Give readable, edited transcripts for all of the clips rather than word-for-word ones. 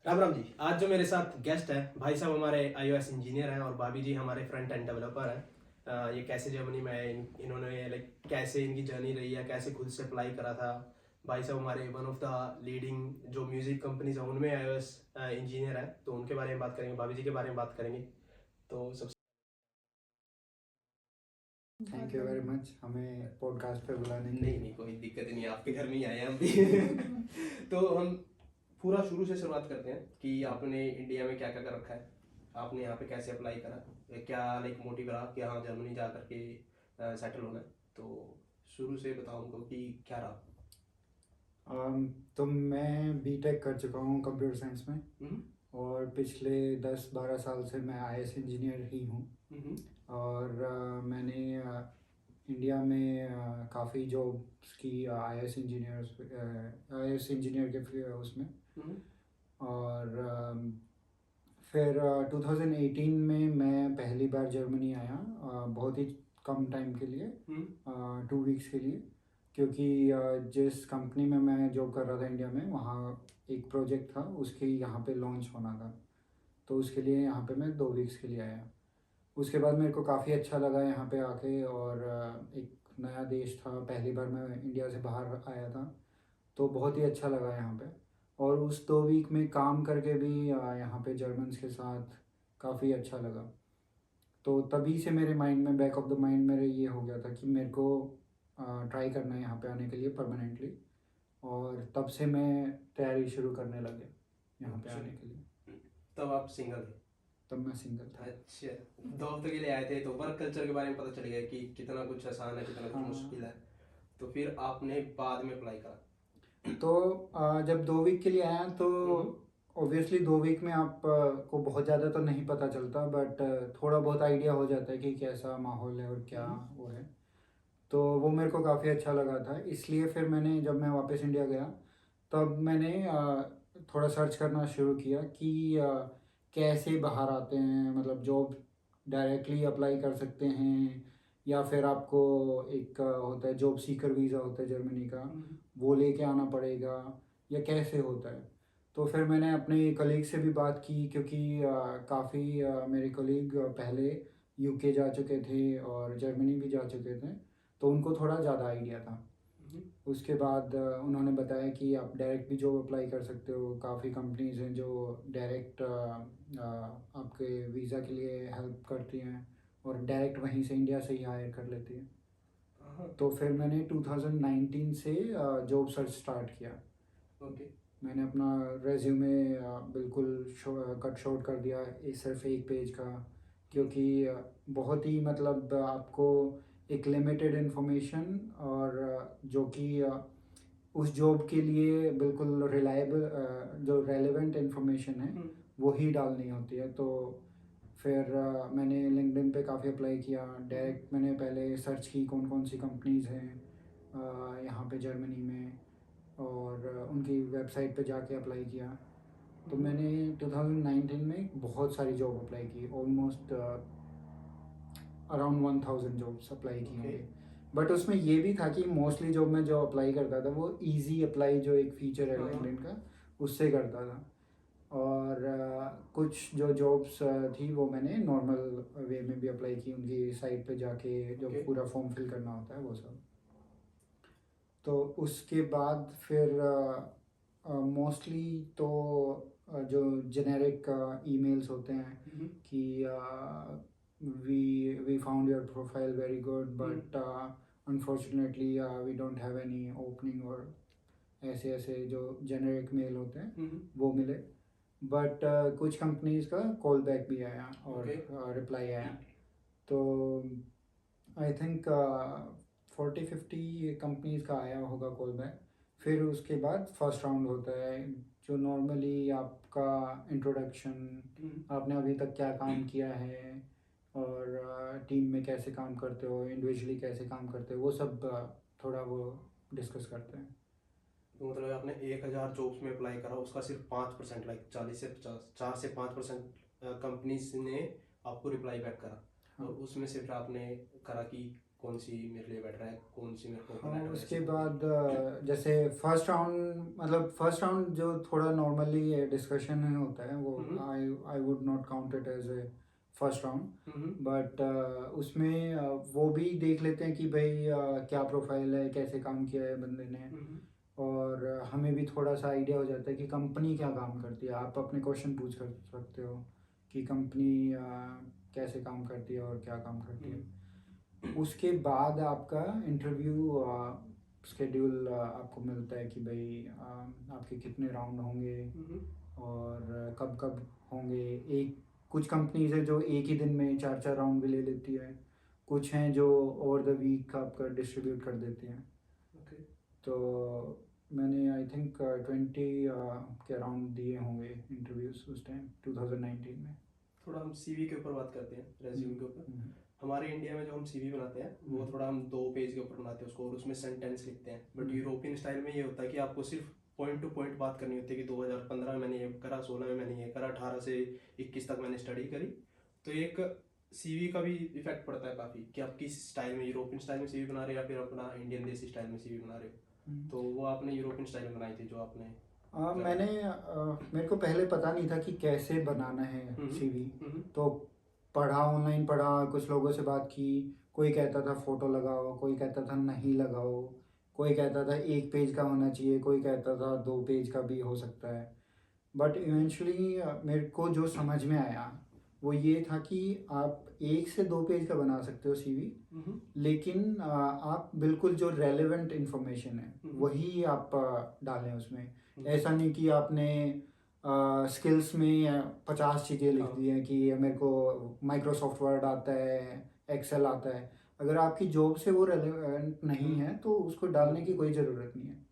राम राम जी। आज जो मेरे साथ गेस्ट है भाई साहब हमारे iOS इंजीनियर हैं और भाभी जी हमारे फ्रंट एंड डेवलपर हैं। ये कैसे जर्मनी में इन्होंने कैसे इनकी जर्नी रही है, कैसे खुद से अप्लाई करा था। भाई साहब हमारे वन ऑफ द लीडिंग जो म्यूजिक कंपनीज है उनमें iOS इंजीनियर है, तो उनके बारे में बात करेंगे, भाभी जी के बारे में बात करेंगे। तो सबसे थैंक यू वेरी मच हमें पॉडकास्ट पे बुलाने के नहीं लिए। नहीं, कोई दिक्कत नहीं है, आपके घर में ही आए हैं हम भी। तो हम पूरा शुरू से शुरुआत करते हैं कि आपने इंडिया में क्या क्या कर रखा है, आपने यहाँ पे कैसे अप्लाई करा, क्या मोटिव रहा कि हाँ जर्मनी जा करके सेटल होना है। तो शुरू से बताओ हमको कि क्या रहा। तो मैं बीटेक कर चुका हूँ कंप्यूटर साइंस में। हम्म। और पिछले 10-12 साल से मैं आईएएस इंजीनियर ही हूँ। हम्म। और मैंने इंडिया में काफ़ी जॉब्स की आईएएस इंजीनियर के उसमें। हम्म। और फिर 2018 में मैं पहली बार जर्मनी आया, बहुत ही कम टाइम के लिए, हम्म। 2 वीक्स के लिए। क्योंकि जिस कंपनी में मैं जॉब कर रहा था इंडिया में, वहाँ एक प्रोजेक्ट था, उसके यहाँ पे लॉन्च होना था। तो उसके लिए यहाँ पे मैं 2 वीक्स के लिए आया। उसके बाद मेरे को काफ़ी अच्छा लगा यहाँ पे आके। और एक नया देश था, पहली बार मैं इंडिया से बाहर आया था, तो बहुत ही अच्छा लगा यहाँ पे। और उस 2 वीक में काम करके भी यहाँ पे जर्मन्स के साथ काफ़ी अच्छा लगा। तो तभी से मेरे माइंड में, बैक ऑफ द माइंड मेरे ये हो गया था कि मेरे को ट्राई करना है यहाँ पे आने के लिए परमानेंटली। और तब से मैं तैयारी शुरू करने लगे यहाँ पे अच्छा, आने के लिए। तब आप सिंगल थे? तब मैं सिंगल था। अच्छा, 2 हफ्ते के लिए आए थे तो वर्क कल्चर के बारे में पता चल गया कि कितना कुछ आसान है, कितना कुछ हाँ। मुश्किल है। तो फिर आपने बाद में अप्लाई करा? तो जब 2 वीक के लिए आया तो हम्म। ऑब्वियसली 2 वीक में आप को बहुत ज़्यादा तो नहीं पता चलता, बट थोड़ा बहुत आइडिया हो जाता है कि कैसा माहौल है और क्या हम्म। वो है। तो वो मेरे को काफ़ी अच्छा लगा था, इसलिए फिर मैंने, जब मैं वापस इंडिया गया, तब मैंने थोड़ा सर्च करना शुरू किया कि कैसे बाहर आते हैं, मतलब जॉब डायरेक्टली अप्लाई कर सकते हैं या फिर आपको एक होता है जॉब सीकर वीज़ा होता है जर्मनी का, हम्म। वो लेके आना पड़ेगा या कैसे होता है। तो फिर मैंने अपने कलीग से भी बात की, क्योंकि काफ़ी मेरे कलीग पहले यूके जा चुके थे और जर्मनी भी जा चुके थे, तो उनको थोड़ा ज़्यादा आइडिया था। हम्म। उसके बाद उन्होंने बताया कि आप डायरेक्ट भी जॉब अप्लाई कर सकते हो, काफ़ी कंपनीज हैं जो डायरेक्ट आपके वीज़ा के लिए हेल्प करती हैं और डायरेक्ट वहीं से इंडिया से ही हायर कर लेती हैं। हाँ। तो फिर मैंने 2019 से जॉब सर्च स्टार्ट किया। ओके। मैंने अपना रेज्यूमे बिल्कुल कट शॉर्ट कर दिया, सिर्फ एक पेज का। क्योंकि बहुत ही, मतलब आपको एक लिमिटेड इन्फॉर्मेशन, और जो कि उस जॉब के लिए बिल्कुल रिलायबल, जो रेलेवेंट इन्फॉर्मेशन है, हम्म। वो ही डालनी होती है। तो फिर मैंने लिंक्डइन पे काफ़ी अप्लाई किया। हम्म। डायरेक्ट मैंने पहले सर्च की कौन कौन सी कंपनीज़ हैं यहाँ पे जर्मनी में, और उनकी वेबसाइट पे जाके अप्लाई किया। तो हम्म। मैंने 2019 में बहुत सारी जॉब अप्लाई की, ऑलमोस्ट अराउंड 1000 जॉब्स अप्लाई की ओके। होंगी। बट उसमें ये भी था कि मोस्टली जॉब में जो अप्लाई करता था वो इजी अप्लाई, जो एक फीचर है हाँ हाँ। लिंक्डइन का, उससे करता था। और कुछ जो जॉब्स थी वो मैंने नॉर्मल वे में भी अप्लाई की, उनकी साइट पे जाके जो ओके। पूरा फॉर्म फिल करना होता है वो सब। तो उसके बाद फिर मोस्टली तो जो जेनेरिक ईमेल्स होते हैं हम्म। कि we we found your profile very good, hmm. But unfortunately we don't have any opening, और ऐसे ऐसे जो जेनेरिक मेल होते हैं हम्म। वो मिले। बट कुछ कंपनीज का कॉल बैक भी आया और ओके। रिप्लाई आया। तो आई थिंक 40-50 कंपनीज का आया होगा कॉल बैक। फिर उसके बाद फर्स्ट राउंड होता है, जो नॉर्मली आपका इंट्रोडक्शन, हम्म। आपने अभी तक क्या काम किया है, और टीम में कैसे काम करते हो, इंडिविजुअली कैसे काम करते हो, वो सब थोड़ा वो डिस्कस करते हैं। तो मतलब आपने 1000 जॉब्स में अप्लाई करा, उसका सिर्फ 5%, 40 से 50, 4 से 5% कंपनीज ने आपको रिप्लाई बैक करा। और हाँ। उसमें से फिर आपने करा कि कौन सी मेरे लिए बेटर है, कौन सी मेरे को हाँ कोलैटरल उसके ऐसी बाद होगी। जैसे फर्स्ट राउंड जो थोड़ा नॉर्मली डिस्कशन में होता है वो hmm I would not count it as a first round, hmm but उसमें वो भी देख लेते हैं कि भाई क्या प्रोफाइल है, कैसे काम किया है बंदे ने, हम्म और हमें भी थोड़ा सा आइडिया हो जाता है कि कंपनी क्या काम करती है। आप अपने क्वेश्चन पूछ कर सकते हो कि कंपनी कैसे काम करती है और क्या काम करती है। उसके बाद आपका इंटरव्यू स्केड्यूल आपको मिलता है कि भाई आपके कितने राउंड होंगे हम्म और कब कब होंगे। एक कुछ कंपनीज है जो एक ही दिन में 4 4 राउंड भी ले लेती है, कुछ हैं जो ओवर द वीक आपका डिस्ट्रीब्यूट कर देती हैं। ओके। तो मैंने आई थिंक 20 के राउंड दिए होंगे इंटरव्यूज उस टाइम 2019 में। थोड़ा हम सीवी के ऊपर बात करते हैं, रेज्यूमे के ऊपर। हम्म, हमारे इंडिया में जो हम सीवी बनाते हैं वो हम्म, थोड़ा हम 2 पेज के ऊपर बनाते हैं उसको, और उसमें सेंटेंस लिखते हैं। बट हम्म, यूरोपियन स्टाइल में ये होता है कि आपको सिर्फ पॉइंट टू पॉइंट बात करनी होती है कि 2015 में मैंने ये करा, 16 में मैंने ये करा, 18 से 21 तक मैंने स्टडी करी। तो एक सीवी का भी इफेक्ट पड़ता है काफ़ी कि आप किस स्टाइल में, यूरोपियन स्टाइल में सीवी बना रहे हो या फिर अपना इंडियन देसी स्टाइल में सीवी बना रहे हो। हम्म। तो वो आपने यूरोपियन स्टाइल में बनाई थी जो आपने करा। मैंने मेरे को पहले पता नहीं था कि कैसे बनाना है हम्म सीवी। हम्म तो पढ़ा, ऑनलाइन पढ़ा, कुछ लोगों से बात की। कोई कहता था फ़ोटो लगाओ, कोई कहता था नहीं लगाओ, कोई कहता था 1 पेज का होना चाहिए, कोई कहता था 2 पेज का भी हो सकता है। बट इवेंचुअली मेरे को जो समझ में आया वो ये था कि आप 1 से 2 पेज का बना सकते हो सीवी, हम्म लेकिन आप बिल्कुल जो रेलेवेंट इंफॉर्मेशन है हम्म वही आप डालें उसमें। हम्म, ऐसा नहीं कि आपने स्किल्स में 50 चीज़ें लिख हाँ दी हैं कि मेरे को माइक्रोसॉफ्ट वर्ड आता है, एक्सेल आता है। अगर आपकी जॉब से वो रेलेवेंट नहीं है तो उसको डालने की कोई ज़रूरत नहीं है।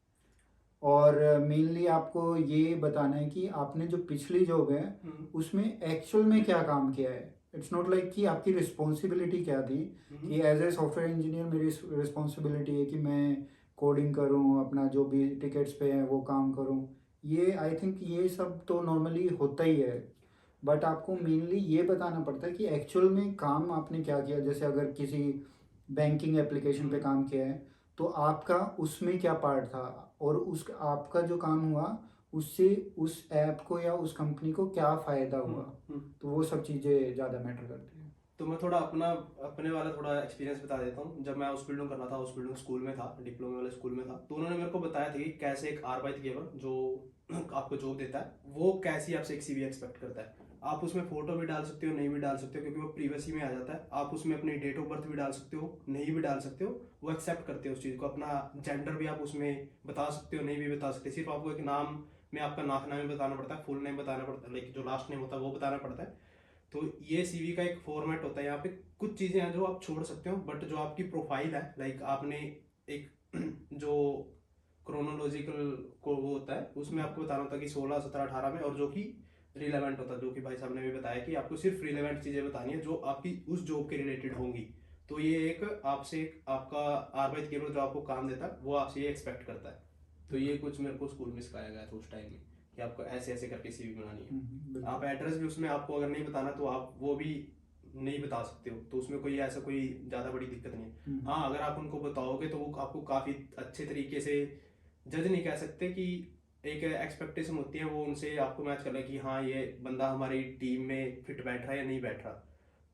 और मेनली आपको ये बताना है कि आपने जो पिछली जॉब है हम्म उसमें एक्चुअल में क्या काम किया है। इट्स नॉट लाइक कि आपकी रिस्पॉन्सिबिलिटी क्या थी, हम्म कि एज ए सॉफ्टवेयर इंजीनियर मेरी रिस्पॉन्सिबिलिटी है कि मैं कोडिंग करूं, अपना जो भी टिकट्स पे है वो काम करूं। ये आई थिंक ये सब तो नॉर्मली होता ही है, बट आपको मेनली ये बताना पड़ता है कि एक्चुअल में काम आपने क्या किया। जैसे अगर किसी बैंकिंग एप्लीकेशन पे हम्म काम किया है तो आपका उसमें क्या पार्ट था, और उस आपका जो काम हुआ उससे उस ऐप को या उस कंपनी को क्या फ़ायदा हुआ। हम्म। तो वो सब चीज़ें ज़्यादा मैटर करती हैं। तो मैं थोड़ा अपना अपने वाला थोड़ा एक्सपीरियंस बता देता हूँ। जब मैं उस फील्ड में कर रहा था, उस फील्ड में स्कूल में था, डिप्लोमा वाले स्कूल में था, तो उन्होंने मेरे को बताया था कि कैसे एक आरबाइट गिवर जो आपको जॉब देता है वो कैसी आपसे एक सीवी एक्सपेक्ट करता है। आप उसमें फोटो भी डाल सकते हो, नहीं भी डाल सकते हो, क्योंकि वो प्रीवियसी में आ जाता है। आप उसमें अपनी डेट ऑफ बर्थ भी डाल सकते हो, नहीं भी डाल सकते हो, वो एक्सेप्ट करते हो उस चीज़ को। अपना जेंडर भी आप उसमें बता सकते हो, नहीं भी बता सकते। सिर्फ आपको एक नाम में आपका नाम बताना पड़ता है, फुल नेम बताना पड़ता है, लाइक जो लास्ट नेम होता है वो बताना पड़ता है। तो ये सीवी का एक फॉर्मेट होता है। यहाँ पे कुछ चीज़ें हैं जो आप छोड़ सकते हो, बट जो आपकी प्रोफाइल है, लाइक आपने एक जो क्रोनोलॉजिकल को वो होता है उसमें आपको बताना होता है कि 16 17 18 में, और जो कि रिलेवेंट होता है, जो कि भाई साहब ने भी बताया कि आपको सिर्फ रिलेवेंट चीज़ें बतानी है जो आपकी उस जॉब के रिलेटेड होंगी। तो ये एक आपसे एक आपका आरबाइट केवल जो आपको काम देता है वो आपसे ये एक्सपेक्ट करता है। तो ये कुछ मेरे को स्कूल में सिखाया गया था उस टाइम में कि आपको ऐसे ऐसे करके सीवी बनानी है। आप बिल्कुल। एड्रेस भी उसमें आपको अगर नहीं बताना तो आप वो भी नहीं बता सकते हो, तो उसमें कोई ऐसा कोई ज़्यादा बड़ी दिक्कत नहीं है। हम्म, हाँ, अगर आप उनको बताओगे तो वो आपको काफ़ी अच्छे तरीके से जज नहीं कह सकते कि एक एक्सपेक्टेशन होती है वो उनसे आपको मैच कर ले कि हाँ ये बंदा हमारी टीम में फिट बैठ रहा है या नहीं बैठ रहा।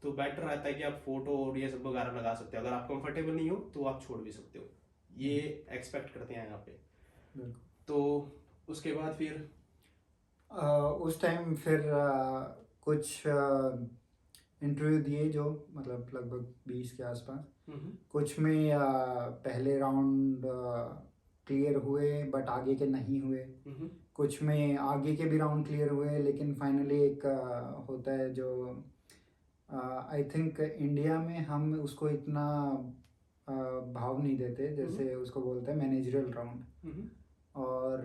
तो बेटर रहता है कि आप फोटो और ये सब वगैरह लगा सकते हो। अगर आप कंफर्टेबल नहीं हो तो आप छोड़ भी सकते हो, ये हम्म, एक्सपेक्ट करते हैं यहाँ पे। बिल्कुल। तो उसके बाद फिर उस टाइम फिर कुछ इंटरव्यू दिए जो मतलब लगभग 20 के आसपास। हम्म कुछ में पहले राउंड क्लियर हुए बट आगे के नहीं हुए। हम्म कुछ में आगे के भी राउंड क्लियर हुए, लेकिन फाइनली एक होता है जो आई थिंक इंडिया में हम उसको इतना भाव नहीं देते, हम्म जैसे उसको बोलते हैं मैनेजरल राउंड। हम्म और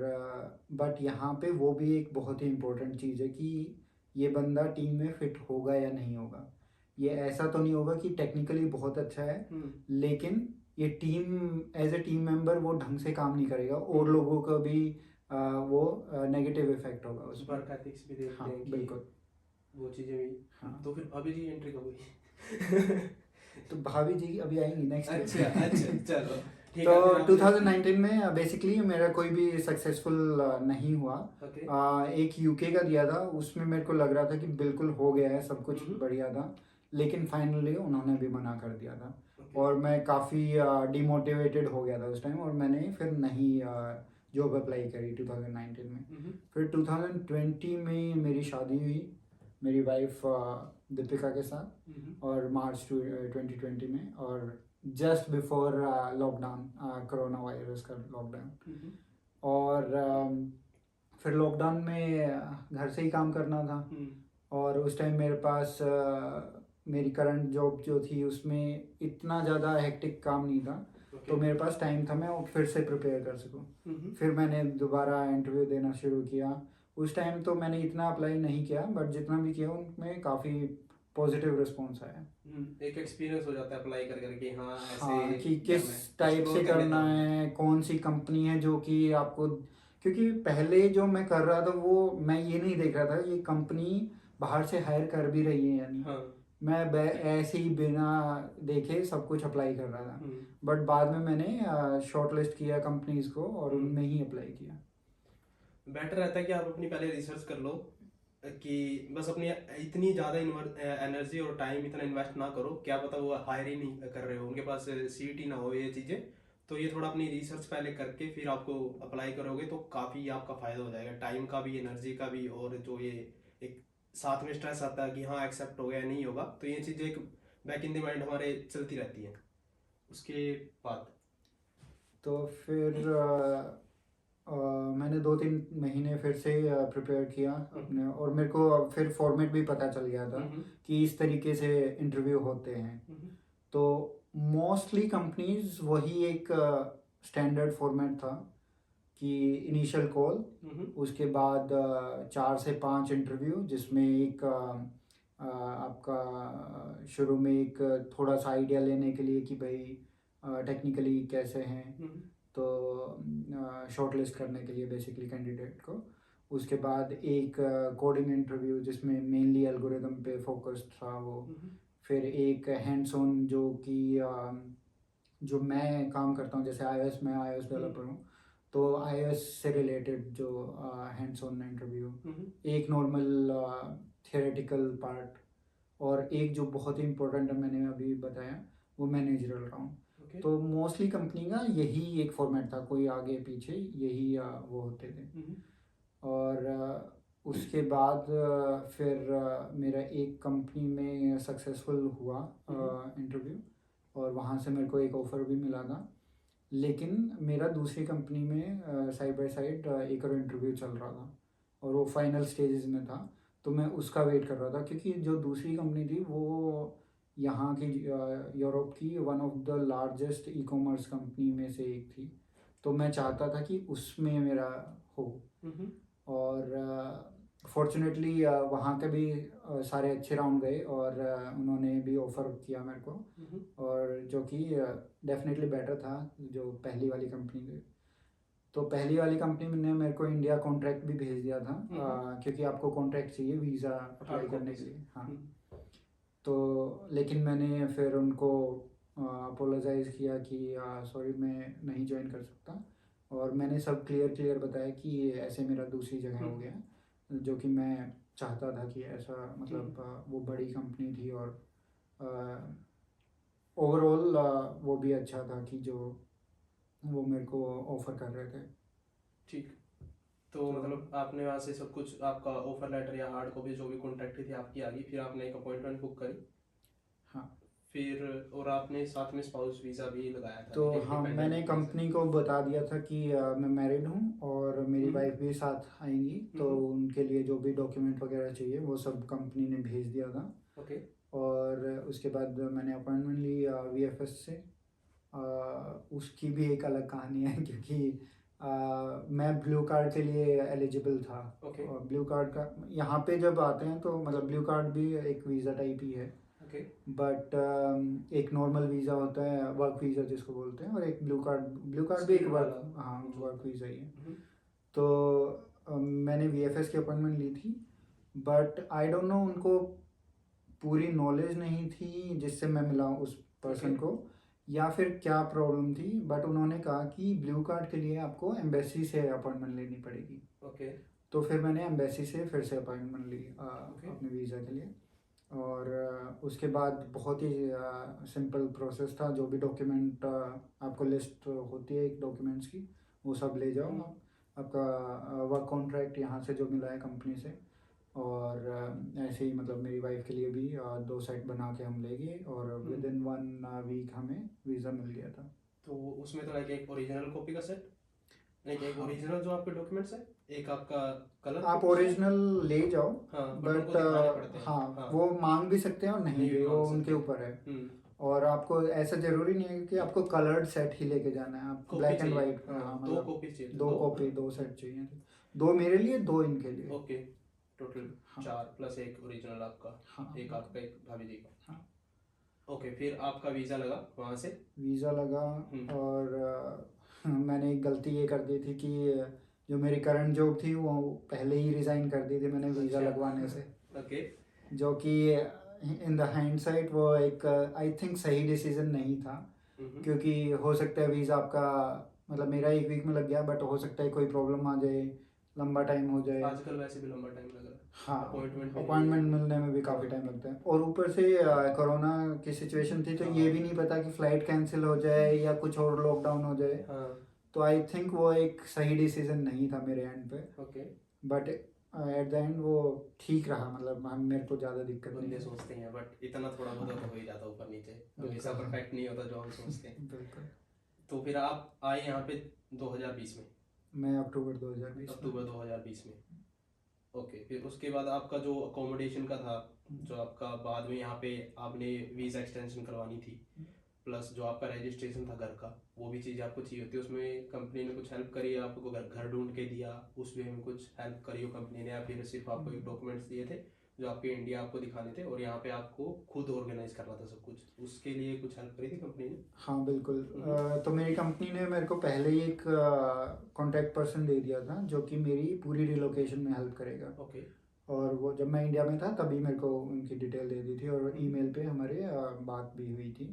बट यहाँ पे वो भी एक बहुत ही इम्पोर्टेंट चीज़ है कि ये बंदा टीम में फिट होगा या नहीं होगा। ये ऐसा तो नहीं होगा कि टेक्निकली बहुत अच्छा है हम्म लेकिन ये team as a team member वो ढंग से काम नहीं करेगा, और हम्म। लोगों का भी वो नेगेटिव इफेक्ट होगा उसमें। वर्क एथिक्स भी देखते हाँ हैं कि बिल्कुल। वो चीज़ें भी। हाँ तो फिर भाभी जी एंट्री कब हुई? तो भाभी जी अभी आएंगी नेक्स्ट अच्छा अच्छा, चलो ठीक तो है, फिर आपने 2019 में बेसिकली मेरा कोई भी सक्सेसफुल नहीं हुआ। ओके। एक यूके का दिया था, उसमें मेरे को लग रहा था कि बिल्कुल हो गया है, सब कुछ हम्म। बढ़िया था। लेकिन फाइनली उन्होंने भी मना कर दिया था ओके। और मैं काफ़ी डिमोटिवेटेड हो गया था उस टाइम, और मैंने फिर नहीं जॉब अप्लाई करी 2019 में। हम्म। फिर 2020 में मेरी शादी हुई मेरी वाइफ दीपिका के साथ, हम्म। और मार्च 2020 में, और just before lockdown, corona virus का लॉकडाउन। हम्म। और फिर लॉकडाउन में घर से ही काम करना था। हम्म। और उस टाइम मेरे पास मेरी करंट जॉब जो थी उसमें इतना ज़्यादा हेक्टिक काम नहीं था, ओके। तो मेरे पास टाइम था मैं वो फिर से प्रिपेयर कर सकूं। हम्म। फिर मैंने दोबारा इंटरव्यू देना शुरू किया। उस टाइम तो मैंने इतना अप्लाई नहीं किया, बट जितना भी किया उनमें काफ़ी पॉजिटिव रिस्पॉन्स आया। एक एक्सपीरियंस हो जाता है अप्लाई कर करके, हाँ ऐसे हाँ, कि किस करना है, टाइप से एक्सप्लोर कर लेता करना हूँ। है, कौन सी कंपनी है जो कि आपको, क्योंकि पहले जो मैं कर रहा था वो मैं ये नहीं देख रहा था ये कंपनी बाहर से हायर कर भी रही है या नहीं। हाँ। मैं ऐसे ही बिना देखे सब कुछ अप्लाई कर रहा था। हम्म। बट बाद में मैंने शॉर्ट लिस्ट किया कंपनीज को और हम्म। उनमें ही अप्लाई किया। बेटर रहता है कि आप अपनी पहले रिसर्च कर लो, कि बस अपनी इतनी ज़्यादा एनर्जी और टाइम इतना इन्वेस्ट ना करो, क्या पता वो हायर ही नहीं कर रहे हो, उनके पास सीट ही ना हो ये चीज़ें। तो ये थोड़ा अपनी रिसर्च पहले करके फिर आपको अप्लाई करोगे तो काफ़ी आपका फ़ायदा हो जाएगा, टाइम का भी, एनर्जी का भी, और जो ये एक साथ में स्ट्रेस आता है कि हाँ एक्सेप्ट हो गया नहीं होगा, तो ये चीज़ें एक बैक इन द माइंड हमारे चलती रहती हैं। उसके बाद तो फिर मैंने 2-3 महीने फिर से प्रिपेयर किया अपने, और मेरे को फिर फॉर्मेट भी पता चल गया था हम्म। कि इस तरीके से इंटरव्यू होते हैं। हम्म। तो मोस्टली कंपनीज वही एक स्टैंडर्ड फॉर्मेट था कि इनिशियल कॉल, हम्म। उसके बाद 4 से 5 इंटरव्यू, जिसमें एक आपका शुरू में एक थोड़ा सा आइडिया लेने के लिए कि भाई टेक्निकली कैसे हैं, हम्म। तो शॉर्ट लिस्ट करने के लिए बेसिकली कैंडिडेट को। उसके बाद एक कोडिंग इंटरव्यू जिसमें मेनली एल्गोरिदम पे फोकस्ड था वो। हम्म। फिर एक हैंड्स ऑन जो कि जो मैं काम करता हूँ, जैसे iOS में iOS डेवलपर हूँ, तो iOS से रिलेटेड जो हैंड्स ऑन इंटरव्यू। हम्म। एक नॉर्मल थियोरेटिकल पार्ट, और एक जो बहुत ही इम्पोर्टेंट है मैंने अभी बताया, वो मैनेजरल राउंड। ओके। तो मोस्टली कंपनी का यही एक फॉर्मेट था, कोई आगे पीछे यही वो होते थे। हम्म। और उसके बाद फिर मेरा एक कंपनी में सक्सेसफुल हुआ इंटरव्यू, और वहाँ से मेरे को एक ऑफ़र भी मिला था। लेकिन मेरा दूसरी कंपनी में साइड बाय साइड एक और इंटरव्यू चल रहा था, और वो फाइनल स्टेजेस में था। तो मैं उसका वेट कर रहा था, क्योंकि जो दूसरी कंपनी थी वो यहाँ की यूरोप की one of the largest e commerce company में से एक थी। तो मैं चाहता था कि उसमें मेरा हो। हम्म। और फॉर्चुनेटली वहाँ के भी सारे अच्छे राउंड गए, और उन्होंने भी ऑफ़र किया मेरे को, हम्म। और जो कि डेफिनेटली बेटर था जो पहली वाली कंपनी थी। तो पहली वाली कंपनी ने मेरे को इंडिया कॉन्ट्रैक्ट भी भेज दिया था, क्योंकि आपको कॉन्ट्रैक्ट चाहिए वीज़ा अप्लाई हार्ड करने कॉपीज। के लिए। हाँ। तो लेकिन मैंने फिर उनको अपोलोजाइज़ किया कि सॉरी मैं नहीं ज्वाइन कर सकता, और मैंने सब क्लियर क्लियर बताया कि ऐसे मेरा दूसरी जगह हो गया, जो कि मैं चाहता था कि ऐसा, मतलब वो बड़ी कंपनी थी, और ओवरऑल वो भी अच्छा था कि जो वो मेरे को ऑफ़र कर रहे थे। ठीक। तो तो मतलब आपने वहाँ से सब कुछ, आपका ऑफर लेटर या हार्ड कॉपी जो भी कॉन्ट्रैक्ट थी आपकी आ गई, फिर आपने एक अपॉइंटमेंट बुक करी, हाँ। फिर और आपने साथ में स्पाउस वीज़ा भी लगाया था, तो एक हाँ, डिपेंडेंट मैंने वीज़ा। कंपनी को बता दिया था कि मैं मैरिड हूँ और मेरी हम्म। वाइफ भी साथ आएंगी, तो हम्म। उनके लिए जो भी डॉक्यूमेंट वगैरह चाहिए वो सब कंपनी ने भेज दिया था। ओके। और उसके बाद मैंने अपॉइंटमेंट ली VFS से। उसकी भी एक अलग कहानी है, क्योंकि मैं ब्लू कार्ड के लिए एलिजिबल था। ओके। और ब्लू कार्ड का यहाँ पे जब आते हैं तो मतलब ब्लू कार्ड भी एक वीज़ा टाइप ही है, ओके। बट एक नॉर्मल वीज़ा होता है, वर्क वीज़ा जिसको बोलते हैं, और एक ब्लू कार्ड भी एक स्किल्ड वाला वर्क, हाँ जो। वर्क वीज़ा ही है। हम्म। तो मैंने VFS की अपॉइंटमेंट ली थी, बट आई डोंट नो उनको पूरी नॉलेज नहीं थी जिससे मैं मिला उस पर्सन Okay. को, या फिर क्या प्रॉब्लम थी, बट उन्होंने कहा कि ब्लू कार्ड के लिए आपको एम्बेसी से अपॉइंटमेंट लेनी पड़ेगी। Okay. तो फिर मैंने एम्बेसी से फिर से अपॉइंटमेंट ली Okay. अपने वीज़ा के लिए। और उसके बाद बहुत ही सिंपल प्रोसेस था। जो भी डॉक्यूमेंट आपको लिस्ट होती है एक डॉक्यूमेंट्स की, वो सब ले जाओ आप। आपका वर्क कॉन्ट्रैक्ट यहाँ से जो मिला है कंपनी से, और ऐसे ही मतलब मेरी वाइफ के लिए भी 2 सेट बना के हम ले गए, और विद इन 1 वीक हमें वीज़ा मिल गया था। तो उसमें तो लाइक एक ओरिजिनल कॉपी का सेट, लाइक एक हाँ, ओरिजिनल जो आपके डॉक्यूमेंट्स है, एक आपका कलर आप कॉपी सेट। ओरिजिनल ले जाओ, हाँ, बट बट उनको दिखाने पड़ते हैं। हाँ, हाँ, वो मांग भी सकते हैं और नहीं नहीं भी भी, वो मांग उनके सकते ऊपर है। हैं। और आपको ऐसा जरूरी नहीं है कि आपको कलर्ड सेट ही लेके जाना है, आप कॉपी ब्लैक एंड चाहिए। वाइट, हाँ हाँ, 2 मतलब कॉपी चाहिए थे, 2 2। कॉपी 2 सेट चाहिए थे। 2 मेरे लिए, 2 इनके लिए। ओके, टोटल हाँ 4 प्लस एक ओरिजिनल आपका, हाँ एक बिल्कुल। आपका, एक भाभी जी का। हाँ, ओके, फिर आपका वीज़ा लगा वहाँ से। वीज़ा लगा। हम्म। और मैंने एक गलती ये कर दी थी कि जो मेरी करंट जॉब थी वो पहले ही रिज़ाइन कर दी थी मैंने वीज़ा अच्छा। लगवाने से। ओके। जो कि इन द हाइंडसाइट वो एक आई थिंक सही डिसीजन नहीं था, हम्म। क्योंकि हो सकता है वीज़ा आपका, मतलब मेरा 1 वीक में लग गया, बट हो सकता है कोई प्रॉब्लम आ जाए, लंबा टाइम हो जाए। आजकल वैसे भी लंबा टाइम लग रहा है, हाँ, अपॉइंटमेंट मिलने में अपॉइंटमेंट भी। मिलने में भी हाँ। काफ़ी टाइम लगता है, और ऊपर से कोरोना की सिचुएशन थी, तो ये भी हाँ। नहीं पता कि फ़्लाइट कैंसिल हो जाए या कुछ और लॉकडाउन हो जाए। हाँ। तो आई थिंक वो एक सही डिसीजन नहीं था मेरे एंड पे, okay. But at the end वो ठीक रहा, मतलब हम मेरे को ज़्यादा दिक्कत नहीं बंदे हुई। सोचते हैं, बट इतना थोड़ा बहुत तो हो ही जाता है ऊपर नीचे, हमेशा बिल्कुल। परफेक्ट नहीं होता जो हम सोचते हैं। बिल्कुल। तो फिर आप आए यहाँ पे 2020 में, मैं अक्टूबर 2020 में। अक्टूबर 2020 में। ओके, फिर उसके बाद आपका जो अकोमोडेशन का था, जो आपका बाद में यहाँ पे आपने वीज़ा एक्सटेंशन करवानी थी, प्लस जो आपका रजिस्ट्रेशन था घर का, वो भी चीज़ आपको चाहिए होती है, उसमें कंपनी ने कुछ हेल्प करी, आपको घर ढूंढ के दिया, उस वे में कुछ हेल्प करी हो कंपनी ने, या फिर सिर्फ आपको एक डॉक्यूमेंट्स दिए थे जो आपके इंडिया आपको दिखाने थे, और यहाँ पे आपको खुद ऑर्गेनाइज करना था सब कुछ, उसके लिए कुछ हेल्प करी थी कंपनी ने? हाँ बिल्कुल। तो मेरी कंपनी ने मेरे को पहले ही एक कॉन्टैक्ट पर्सन दे दिया था जो कि मेरी पूरी रिलोकेशन में हेल्प करेगा। ओके। और वो जब मैं इंडिया में था तभी मेरे को उनकी डिटेल दे दी थी, और ईमेल पे हमारे बात भी हुई थी।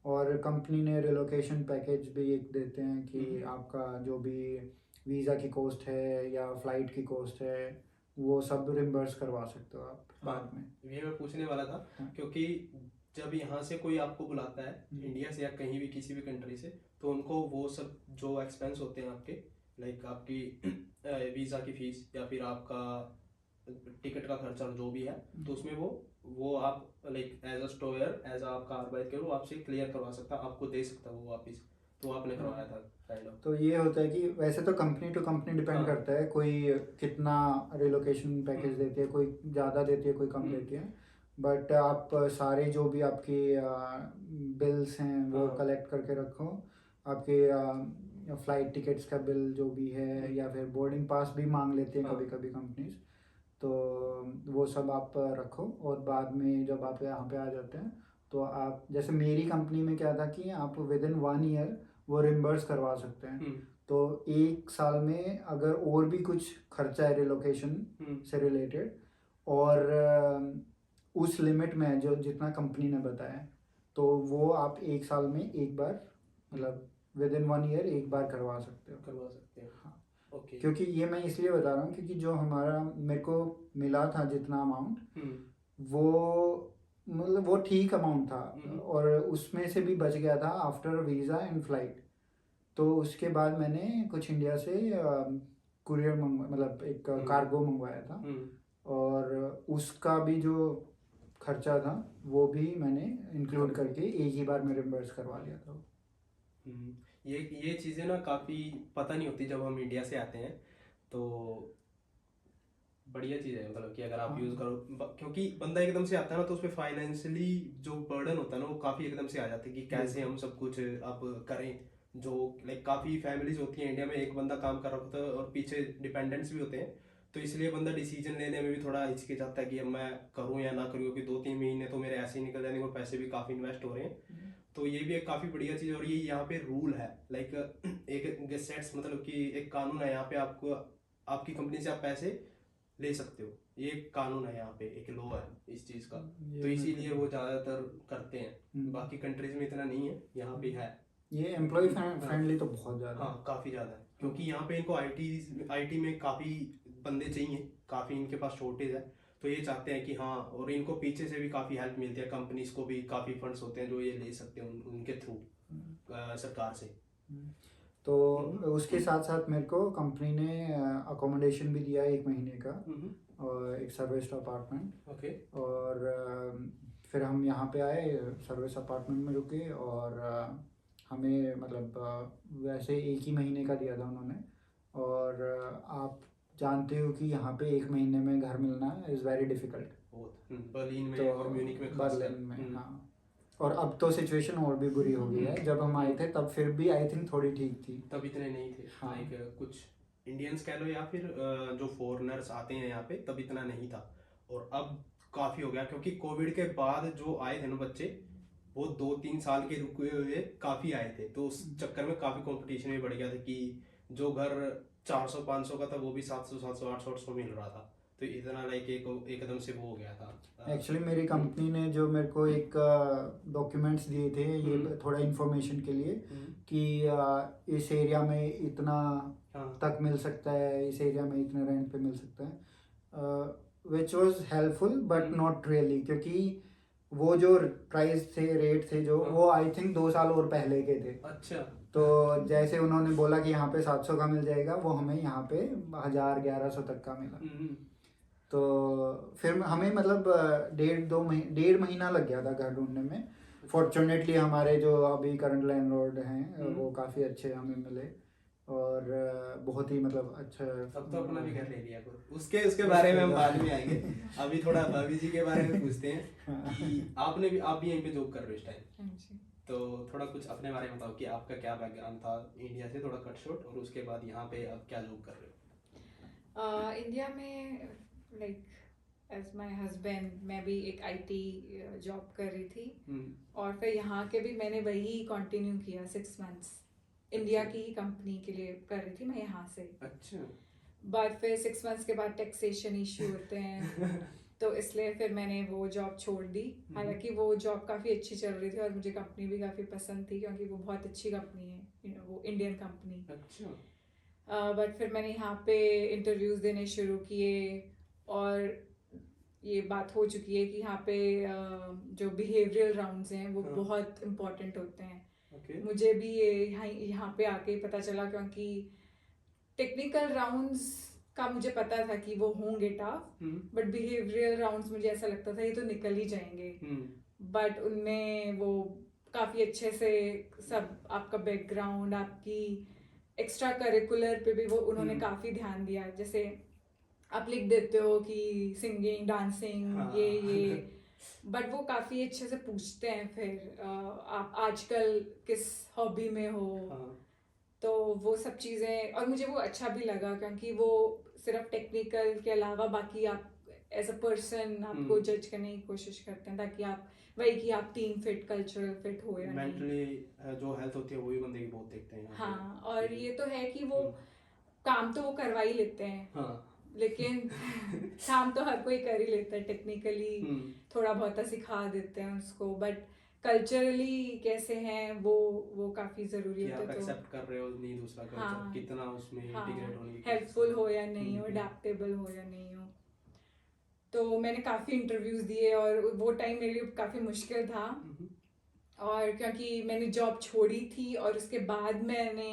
और कंपनी ने रिलोकेशन पैकेज भी एक देते हैं कि आपका जो भी वीज़ा की कॉस्ट है या फ़्लाइट की कॉस्ट है, वो सब रिम्बर्स करवा सकते हो आप बाद में। ये मैं पूछने वाला था, हाँ। क्योंकि जब यहाँ से कोई आपको बुलाता है इंडिया से या कहीं भी किसी भी कंट्री से, तो उनको वो सब जो एक्सपेंस होते हैं आपके, लाइक आपकी वीज़ा की फ़ीस या फिर आपका टिकट का खर्चा और जो भी है, तो उसमें वो आप लाइक एज अ स्टोयर, एज आपका आर्बाइटकर वो आपसे क्लियर करवा सकता, आपको दे सकता वो वापस, तो आपने करवाया था काइंड ऑफ। तो ये होता है कि वैसे तो कंपनी टू कंपनी डिपेंड हाँ। करता है, कोई कितना रिलोकेशन पैकेज देती है, कोई ज़्यादा देती है, कोई कम देती है। बट आप सारे जो भी आपके बिल्स हैं वो हाँ। कलेक्ट करके रखो। आपके फ़्लाइट टिकट्स का बिल जो भी है, या फिर बोर्डिंग पास भी मांग लेते हैं हाँ। कभी कभी कंपनीज, तो वो सब आप रखो। और बाद में जब आप यहाँ पे आ जाते हैं, तो आप, जैसे मेरी कंपनी में क्या था कि आप विद इन 1 ईयर वो रिम्बर्स करवा सकते हैं। तो 1 साल में अगर और भी कुछ खर्चा है रिलोकेशन से रिलेटेड, और उस लिमिट में जो जितना कंपनी ने बताया, तो वो आप 1 साल में एक बार, मतलब विद इन 1 ईयर एक बार करवा सकते हो। करवा सकते हैं। हाँ, ओके। क्योंकि ये मैं इसलिए बता रहा हूँ क्योंकि जो हमारा मेरे को मिला था जितना अमाउंट, वो मतलब वो ठीक अमाउंट था, और उसमें से भी बच गया था आफ्टर वीज़ा एंड फ्लाइट। तो उसके बाद मैंने कुछ इंडिया से कुरियर मतलब एक कार्गो मंगवाया था, और उसका भी जो खर्चा था वो भी मैंने इंक्लूड करके एक ही बार में रिम्बर्स करवा लिया था। ये चीज़ें ना काफ़ी पता नहीं होती जब हम इंडिया से आते हैं, तो बढ़िया चीज़ है, मतलब कि अगर आप यूज़ करो, क्योंकि बंदा एकदम से आता है ना, तो उस पर फाइनेंशियली जो बर्डन होता है ना, वो काफ़ी एकदम से आ जाता है कि कैसे हम सब कुछ अब करें। जो लाइक काफ़ी फैमिलीज होती हैं इंडिया में, एक बंदा काम कर रहा होता है और पीछे डिपेंडेंट्स भी होते हैं, तो इसलिए बंदा डिसीजन लेने में भी थोड़ा हिचकिचाता है कि अब मैं करूँ या ना करूँ, क्योंकि 2-3 महीने तो मेरे ऐसे ही निकल जाएंगे और पैसे भी काफ़ी इन्वेस्ट हो रहे हैं। तो ये भी एक काफ़ी बढ़िया चीज़, और ये यहाँ पे रूल है, लाइक एक सेट्स, मतलब कि एक कानून है यहाँ पे, आपको आपकी कंपनी से आप पैसे ले सकते हो ये कानून है यहाँ पे, एक लॉ है इस चीज का, ये तो मेरे इसीलिए को- वो ज्यादातर करते हैं। हम्म। बाकी कंट्रीज में इतना नहीं है, यहाँ पे है। ये एम्प्लॉय हाँ फ्रेंडली तो बहुत ज़्यादा है। हाँ, काफी ज्यादा है, क्योंकि यहाँ पे इनको आईटी में काफी बंदे चाहिए, काफी इनके पास शॉर्टेज है। तो ये चाहते हैं कि हाँ, और इनको पीछे से भी काफी हेल्प मिलती है, कंपनीज को भी काफी फंड्स होते हैं जो ये ले सकते हैं उनके थ्रू सरकार से। हम्म। तो उसके साथ साथ मेरे को कंपनी ने अकोमोडेशन भी दिया 1 महीने का, और एक सर्विस अपार्टमेंट। ओके। और फिर हम यहाँ पे आए, सर्विस अपार्टमेंट में रुके, और हमें मतलब वैसे 1 ही महीने का दिया था उन्होंने। और आप जानते हो कि यहाँ पे 1 महीने में घर मिलना इज़ वेरी डिफ़िकल्ट। बहुत बर्लिन में तो और म्यूनिक में खासकर। बर्लिन में, हाँ। और अब तो सिचुएशन और भी बुरी हो गई है। जब हम आए थे तब फिर भी आई थिंक थोड़ी ठीक थी। तब इतने नहीं थे, हाँ। लाइक कुछ इंडियंस कह लो या फिर जो फॉरेनर्स आते हैं यहाँ पे, तब इतना नहीं था। और अब काफी हो गया, क्योंकि कोविड के बाद जो आए थे ना बच्चे, वो 2-3 साल के रुके हुए काफी आए थे, तो उस चक्कर में काफी कंपटीशन भी बढ़ गया था कि जो घर 400-500 का था वो भी 700-700-800 मिल रहा था। तो इतना लाइक एकदम से वो हो गया था। एक्चुअली मेरी कंपनी ने जो मेरे को एक डॉक्यूमेंट्स दिए थे, ये थोड़ा इन्फॉर्मेशन के लिए, कि इस एरिया में इतना तक मिल सकता है, इस एरिया में इतने रेंट पे मिल सकता है, which was helpful but not really, क्योंकि वो जो प्राइस थे, रेट थे जो, वो आई थिंक 2 साल और पहले के थे। अच्छा। तो जैसे उन्होंने बोला कि यहाँ पे 700 का मिल जाएगा, वो हमें यहाँ पे 1000-1100 तक का मिला। तो फिर हमें मतलब 1.5-2 महीना लग गया था घर ढूंढने में। फॉर्चुनेटली हमारे जो अभी करंट लैंडलॉर्ड हैं वो काफ़ी अच्छे हमें मिले, और बहुत ही मतलब अच्छा। अब तो अपना भी घर ले लिया करो, उसके बारे में हम बाद में आएंगे। अभी थोड़ा भाभी जी के बारे में पूछते हैं कि आप भी यहीं पे जॉब कर रहे हो इस टाइम, तो थोड़ा कुछ अपने बारे में बताओ कि आपका क्या बैकग्राउंड था इंडिया से, थोड़ा कट शॉर्ट, और उसके बाद यहाँ पे आप क्या जॉब कर रहे हो। इंडिया में लाइक एज माय हस्बैंड मैं भी एक आईटी जॉब कर रही थी, और फिर यहाँ के भी मैंने वही कंटिन्यू किया 6 मंथ्स। इंडिया की ही कंपनी के लिए कर रही थी मैं यहाँ से। अच्छा। बट फिर 6 मंथ्स के बाद टैक्सेशन इश्यू होते हैं तो इसलिए फिर मैंने वो जॉब छोड़ दी। हालांकि वो जॉब काफ़ी अच्छी चल रही थी और मुझे कंपनी भी काफ़ी पसंद थी, क्योंकि वो बहुत अच्छी कंपनी है, वो इंडियन कंपनी। अच्छा। बट फिर मैंने यहाँ पे इंटरव्यूज़ देने शुरू किए, और ये बात हो चुकी है कि यहाँ पे जो बिहेवियरल राउंड्स हैं वो बहुत इम्पोर्टेंट होते हैं। मुझे भी ये यहाँ पे आके ही पता चला, क्योंकि टेक्निकल राउंड्स का मुझे पता था कि वो होंगे टफ, बट बिहेवियरल राउंड्स मुझे ऐसा लगता था ये तो निकल ही जाएंगे। बट उनमें वो काफ़ी अच्छे से सब आपका बैकग्राउंड, आपकी एक्स्ट्रा करिकुलर पे भी वो उन्होंने काफ़ी ध्यान दिया। जैसे आप लिख देते हो कि सिंगिंग, डांसिंग, ये बट वो काफ़ी अच्छे से पूछते हैं फिर आप आजकल किस हॉबी में हो। तो वो सब चीज़ें, और मुझे वो अच्छा भी लगा, क्योंकि वो सिर्फ टेक्निकल के अलावा बाकी आप एज अ पर्सन आपको जज करने की कोशिश करते हैं, ताकि आप वही कि आप टीम फिट, कल्चरल फिट हो या नहीं। मेंटली जो हेल्थ होती है वो भी बंदे की बहुत देखते हैं। हाँ, और ये तो है कि वो काम तो वो करवा ही लेते हैं, लेकिन काम तो हर कोई कर ही लेता है, टेक्निकली थोड़ा बहुत सिखा देते हैं उसको, बट कल्चरली कैसे हैं वो काफी जरूरी होता है। तो एक्सेप्ट कर रहे हो नहीं दूसरा कल्चर, कितना उसमें इंटीग्रेट होने की हेल्पफुल हो या नहीं हो, अडेप्टेबल हो या नहीं हो। तो मैंने काफ़ी इंटरव्यूज़ दिए, और वो टाइम मेरे लिए काफ़ी मुश्किल था, और क्योंकि मैंने जॉब छोड़ी थी और उसके बाद मैंने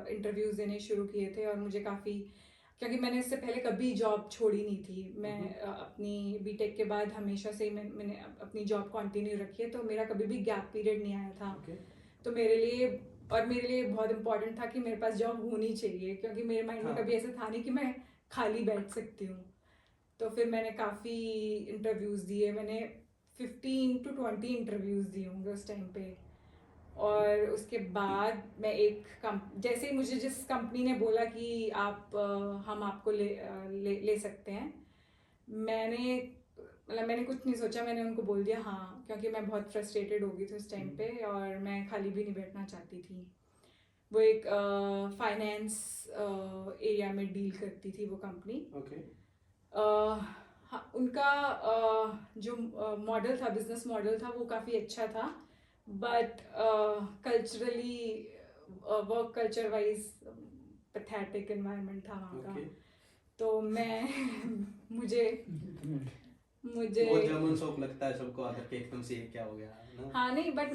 इंटरव्यूज़ देने शुरू किए थे, और मुझे काफ़ी, क्योंकि मैंने इससे पहले कभी जॉब छोड़ी नहीं थी। मैं अपनी बीटेक के बाद हमेशा से ही मैंने अपनी जॉब कंटिन्यू रखी है, तो मेरा कभी भी गैप पीरियड नहीं आया था। तो मेरे लिए बहुत इम्पोर्टेंट था कि मेरे पास जॉब होनी चाहिए, क्योंकि मेरे माइंड में कभी ऐसा था नहीं कि मैं खाली बैठ सकती हूँ। तो फिर मैंने काफ़ी इंटरव्यूज़ दिए, मैंने 15 to 20 इंटरव्यूज़ दिए होंगे उस टाइम पे। और उसके बाद मैं जैसे ही मुझे जिस कंपनी ने बोला कि हम आपको ले सकते हैं, मैंने कुछ नहीं सोचा, मैंने उनको बोल दिया हाँ, क्योंकि मैं बहुत फ्रस्ट्रेटेड हो गई थी उस टाइम पे, और मैं खाली भी नहीं बैठना चाहती थी। वो एक फाइनेंस एरिया में डील करती थी वो कंपनी। उनका जो मॉडल था, बिजनेस मॉडल था, वो काफ़ी अच्छा था, but culturally, work culture wise pathetic environment था वहाँ का। Okay. तो मैं मुझे वो जर्मन शौक लगता है सबको आकर के एकदम से ये क्या हो गया ना। हाँ नहीं, बट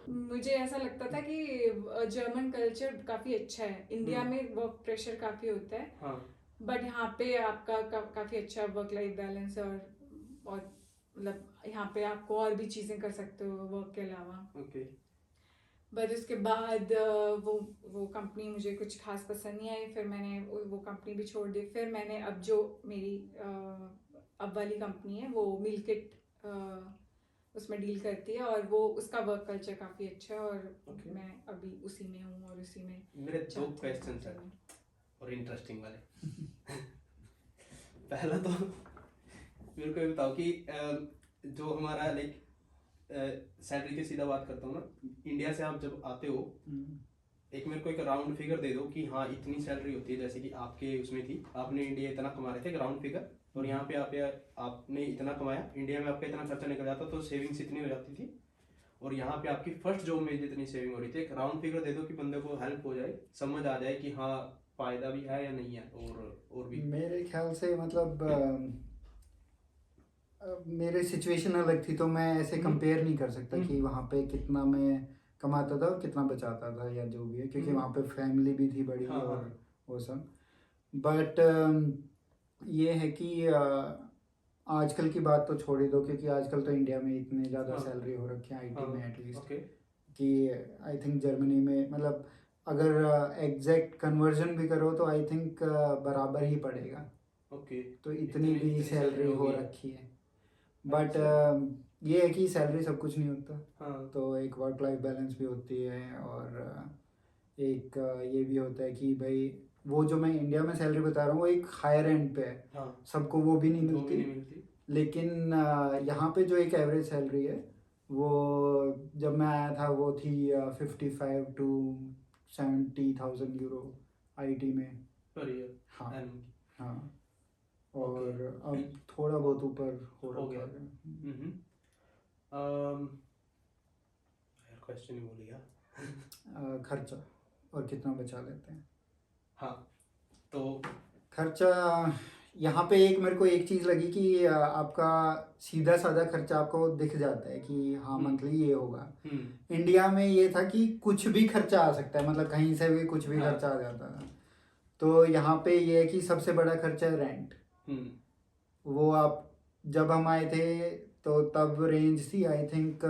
मुझे ऐसा लगता था कि जर्मन कल्चर काफ़ी अच्छा है। इंडिया में वर्क प्रेशर काफ़ी होता है, हाँ बट यहाँ पे आपका काफ़ी अच्छा वर्क लाइफ बैलेंस है, और मतलब यहाँ पे आपको और भी चीज़ें कर सकते हो वर्क के अलावा। ओके। बट उसके बाद वो कंपनी मुझे कुछ खास पसंद नहीं आई, फिर मैंने वो कंपनी भी छोड़ दी। फिर मैंने अब जो मेरी अब वाली कंपनी है वो मील किट उसमें डील करती है, और वो उसका वर्क कल्चर काफ़ी अच्छा है, और मैं अभी उसी में हूँ और उसी में। मेरे 2 क्वेश्चन हैं और इंटरेस्टिंग वाले। पहला तो मेरे को ये बताओ कि जो हमारा लाइक सैलरी की सीधा बात करता हूँ ना, इंडिया से आप जब आते हो एक मेरे को एक राउंड फिगर दे दो कि हाँ इतनी सैलरी होती है, जैसे कि आपके उसमें थी, आपने इंडिया इतना कमा रहे थे, राउंड फिगर, और यहाँ पे आपने इतना कमाया, इंडिया में आपका इतना खर्चा निकल जाता तो सेविंग्स इतनी हो जाती थी, और यहाँ पे आपकी फर्स्ट जॉब में जितनी सेविंग हो रही थी, एक राउंड फिगर दे दो कि बंदे को हेल्प हो जाए, समझ आ जाए कि हाँ फायदा भी है या नहीं है, और भी। मेरे ख्याल से मतलब मेरे सिचुएशन अलग थी, तो मैं ऐसे कंपेयर नहीं कर सकता कि वहाँ पे कितना मैं कमाता था और कितना बचाता था या जो भी है, क्योंकि वहाँ पे फैमिली भी थी बड़ी और वो सब। बट ये है कि आजकल की बात तो छोड़ ही दो, क्योंकि आजकल तो इंडिया में इतने ज़्यादा सैलरी हो रखे हैं आईटी में एटलीस्ट, कि आई थिंक जर्मनी में मतलब अगर एग्जैक्ट कन्वर्जन भी करो तो आई थिंक बराबर ही पड़ेगा। ओके। तो इतनी भी सैलरी हो रखी है, बट ये है कि सैलरी सब कुछ नहीं होता। हाँ। तो एक वर्क लाइफ बैलेंस भी होती है, और एक ये भी होता है कि भाई वो जो मैं इंडिया में सैलरी बता रहा हूँ वो एक हायर एंड पे है। हाँ। सबको वो भी नहीं मिलती, लेकिन यहाँ पे जो एक एवरेज सैलरी है वो जब मैं आया था वो थी 55 to 70,000 यूरो आईटी में पर ईयर। हाँ हाँ, Okay. और अब थोड़ा बहुत ऊपर हो गया। है। क्वेश्चन ही भूल गया। खर्चा और कितना बचा लेते हैं। हाँ तो खर्चा यहाँ पे एक मेरे को एक चीज़ लगी कि आपका सीधा साधा खर्चा आपको दिख जाता है कि हाँ मंथली ये होगा। इंडिया में ये था कि कुछ भी खर्चा आ सकता है, मतलब कहीं से भी कुछ भी खर्चा आ जाता था। तो यहाँ पे ये है कि सबसे बड़ा खर्चा है रेंट। वो आप जब हम आए थे तो तब रेंज थी आई थिंक,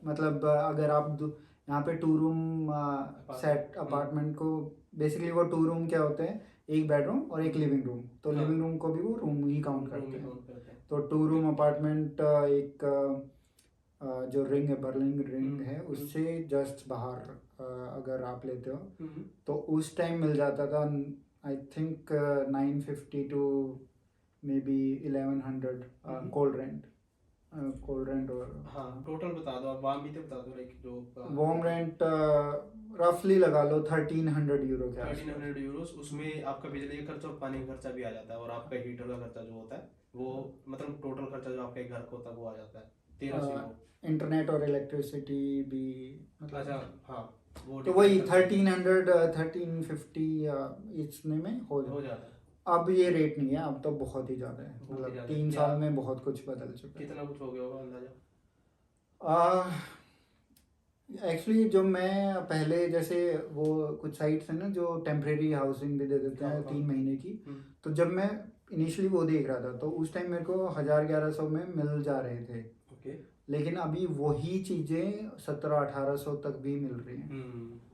मतलब अगर आप यहाँ पे 2 रूम सेट अपार्टमेंट को, बेसिकली वो 2 रूम क्या होते हैं, एक बेडरूम और एक लिविंग रूम, तो लिविंग रूम को भी वो रूम ही काउंट करते हैं। तो 2 रूम अपार्टमेंट एक जो रिंग है, बर्लिन रिंग है, उससे जस्ट बाहर अगर आप लेते हो तो उस टाइम मिल जाता था I think 950 to maybe 1100 cold rent. और हाँ टोटल बता दो आप, वार्म भी तो बता दो, लाइक जो वार्म रेंट रफली लगा लो 1300 यूरो के आसपास। 1300 यूरोस, उसमें आपका बिजली का खर्चा और पानी का खर्चा भी आ जाता है, और आपका हीटर का खर्चा जो होता है वो, मतलब टोटल खर्चा जो आपके घर को होता है वो आ जाता है 1300 यूरो। इंटरनेट और इलेक्ट्रिसिटी भी मतलब, अच्छा हाँ वो तो वही 1300 1350 इतने में हो जाता है। अब ये रेट नहीं है, अब तो बहुत ही ज़्यादा है, मतलब 3 साल में बहुत कुछ बदल चुका है। कितना कुछ हो गया होगा अंदाजा? एक्चुअली जो मैं पहले, जैसे वो कुछ साइट्स हैं ना जो टेम्परेरी हाउसिंग भी दे देते हैं 3 महीने की, तो जब मैं इनिशियली वो देख रहा था तो उस टाइम मेरे को 1100 में मिल जा रहे थे। ओके। लेकिन अभी वही चीज़ें 1700-1800 तक भी मिल रही हैं।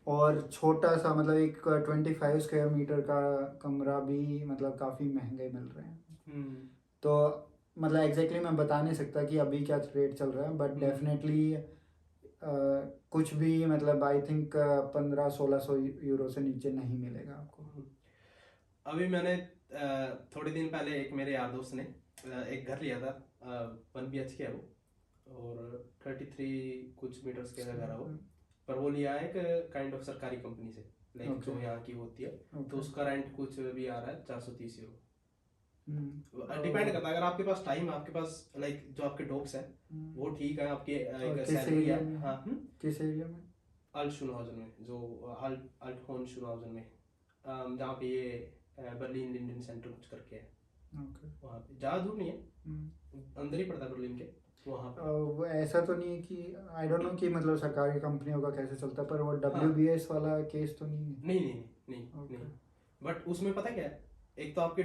और छोटा सा मतलब एक 25 स्क्वायर मीटर का कमरा भी मतलब काफ़ी महंगे मिल रहे हैं। तो मतलब एग्जैक्टली मैं बता नहीं सकता कि अभी क्या रेट चल रहा है, बट डेफिनेटली कुछ भी मतलब आई थिंक 1500-1600 यूरो से नीचे नहीं मिलेगा आपको। अभी मैंने थोड़े दिन पहले एक मेरे यार दोस्त ने एक घर लिया था, 1 BHK है वो, और 33 कुछ मीटर्स के घर है वो, पर वो लिया है एक काइंड ऑफ सरकारी कंपनी से, लाइक जो यहाँ की होती है, तो उसका रेंट कुछ भी आ रहा है 430 यूरो। डिपेंड करता है, अगर आपके पास टाइम, आपके पास लाइक जो आपके डॉग्स हैं वो ठीक है, आपकी और एक किस सैलरी एरिया है। में? हाँ किस एरिया में? अल्टशुनहाउजन में, जो अल्टशुनहाउजन में, जहाँ पे ये बर्लिन लिंडन सेंटर कुछ करके है, ओके। वहाँ पे ज़्यादा दूर नहीं है, अंदर ही पड़ता है बर्लिन के, वहाँ पे। वो ऐसा तो नहीं है कि आई डोंट नो कि मतलब सरकारी कंपनियों का कैसे चलता है, पर वो हाँ। WBS वाला केस तो नहीं है? नहीं नहीं नहीं नहीं ओके। नहीं, बट उसमें पता क्या है, एक तो आपके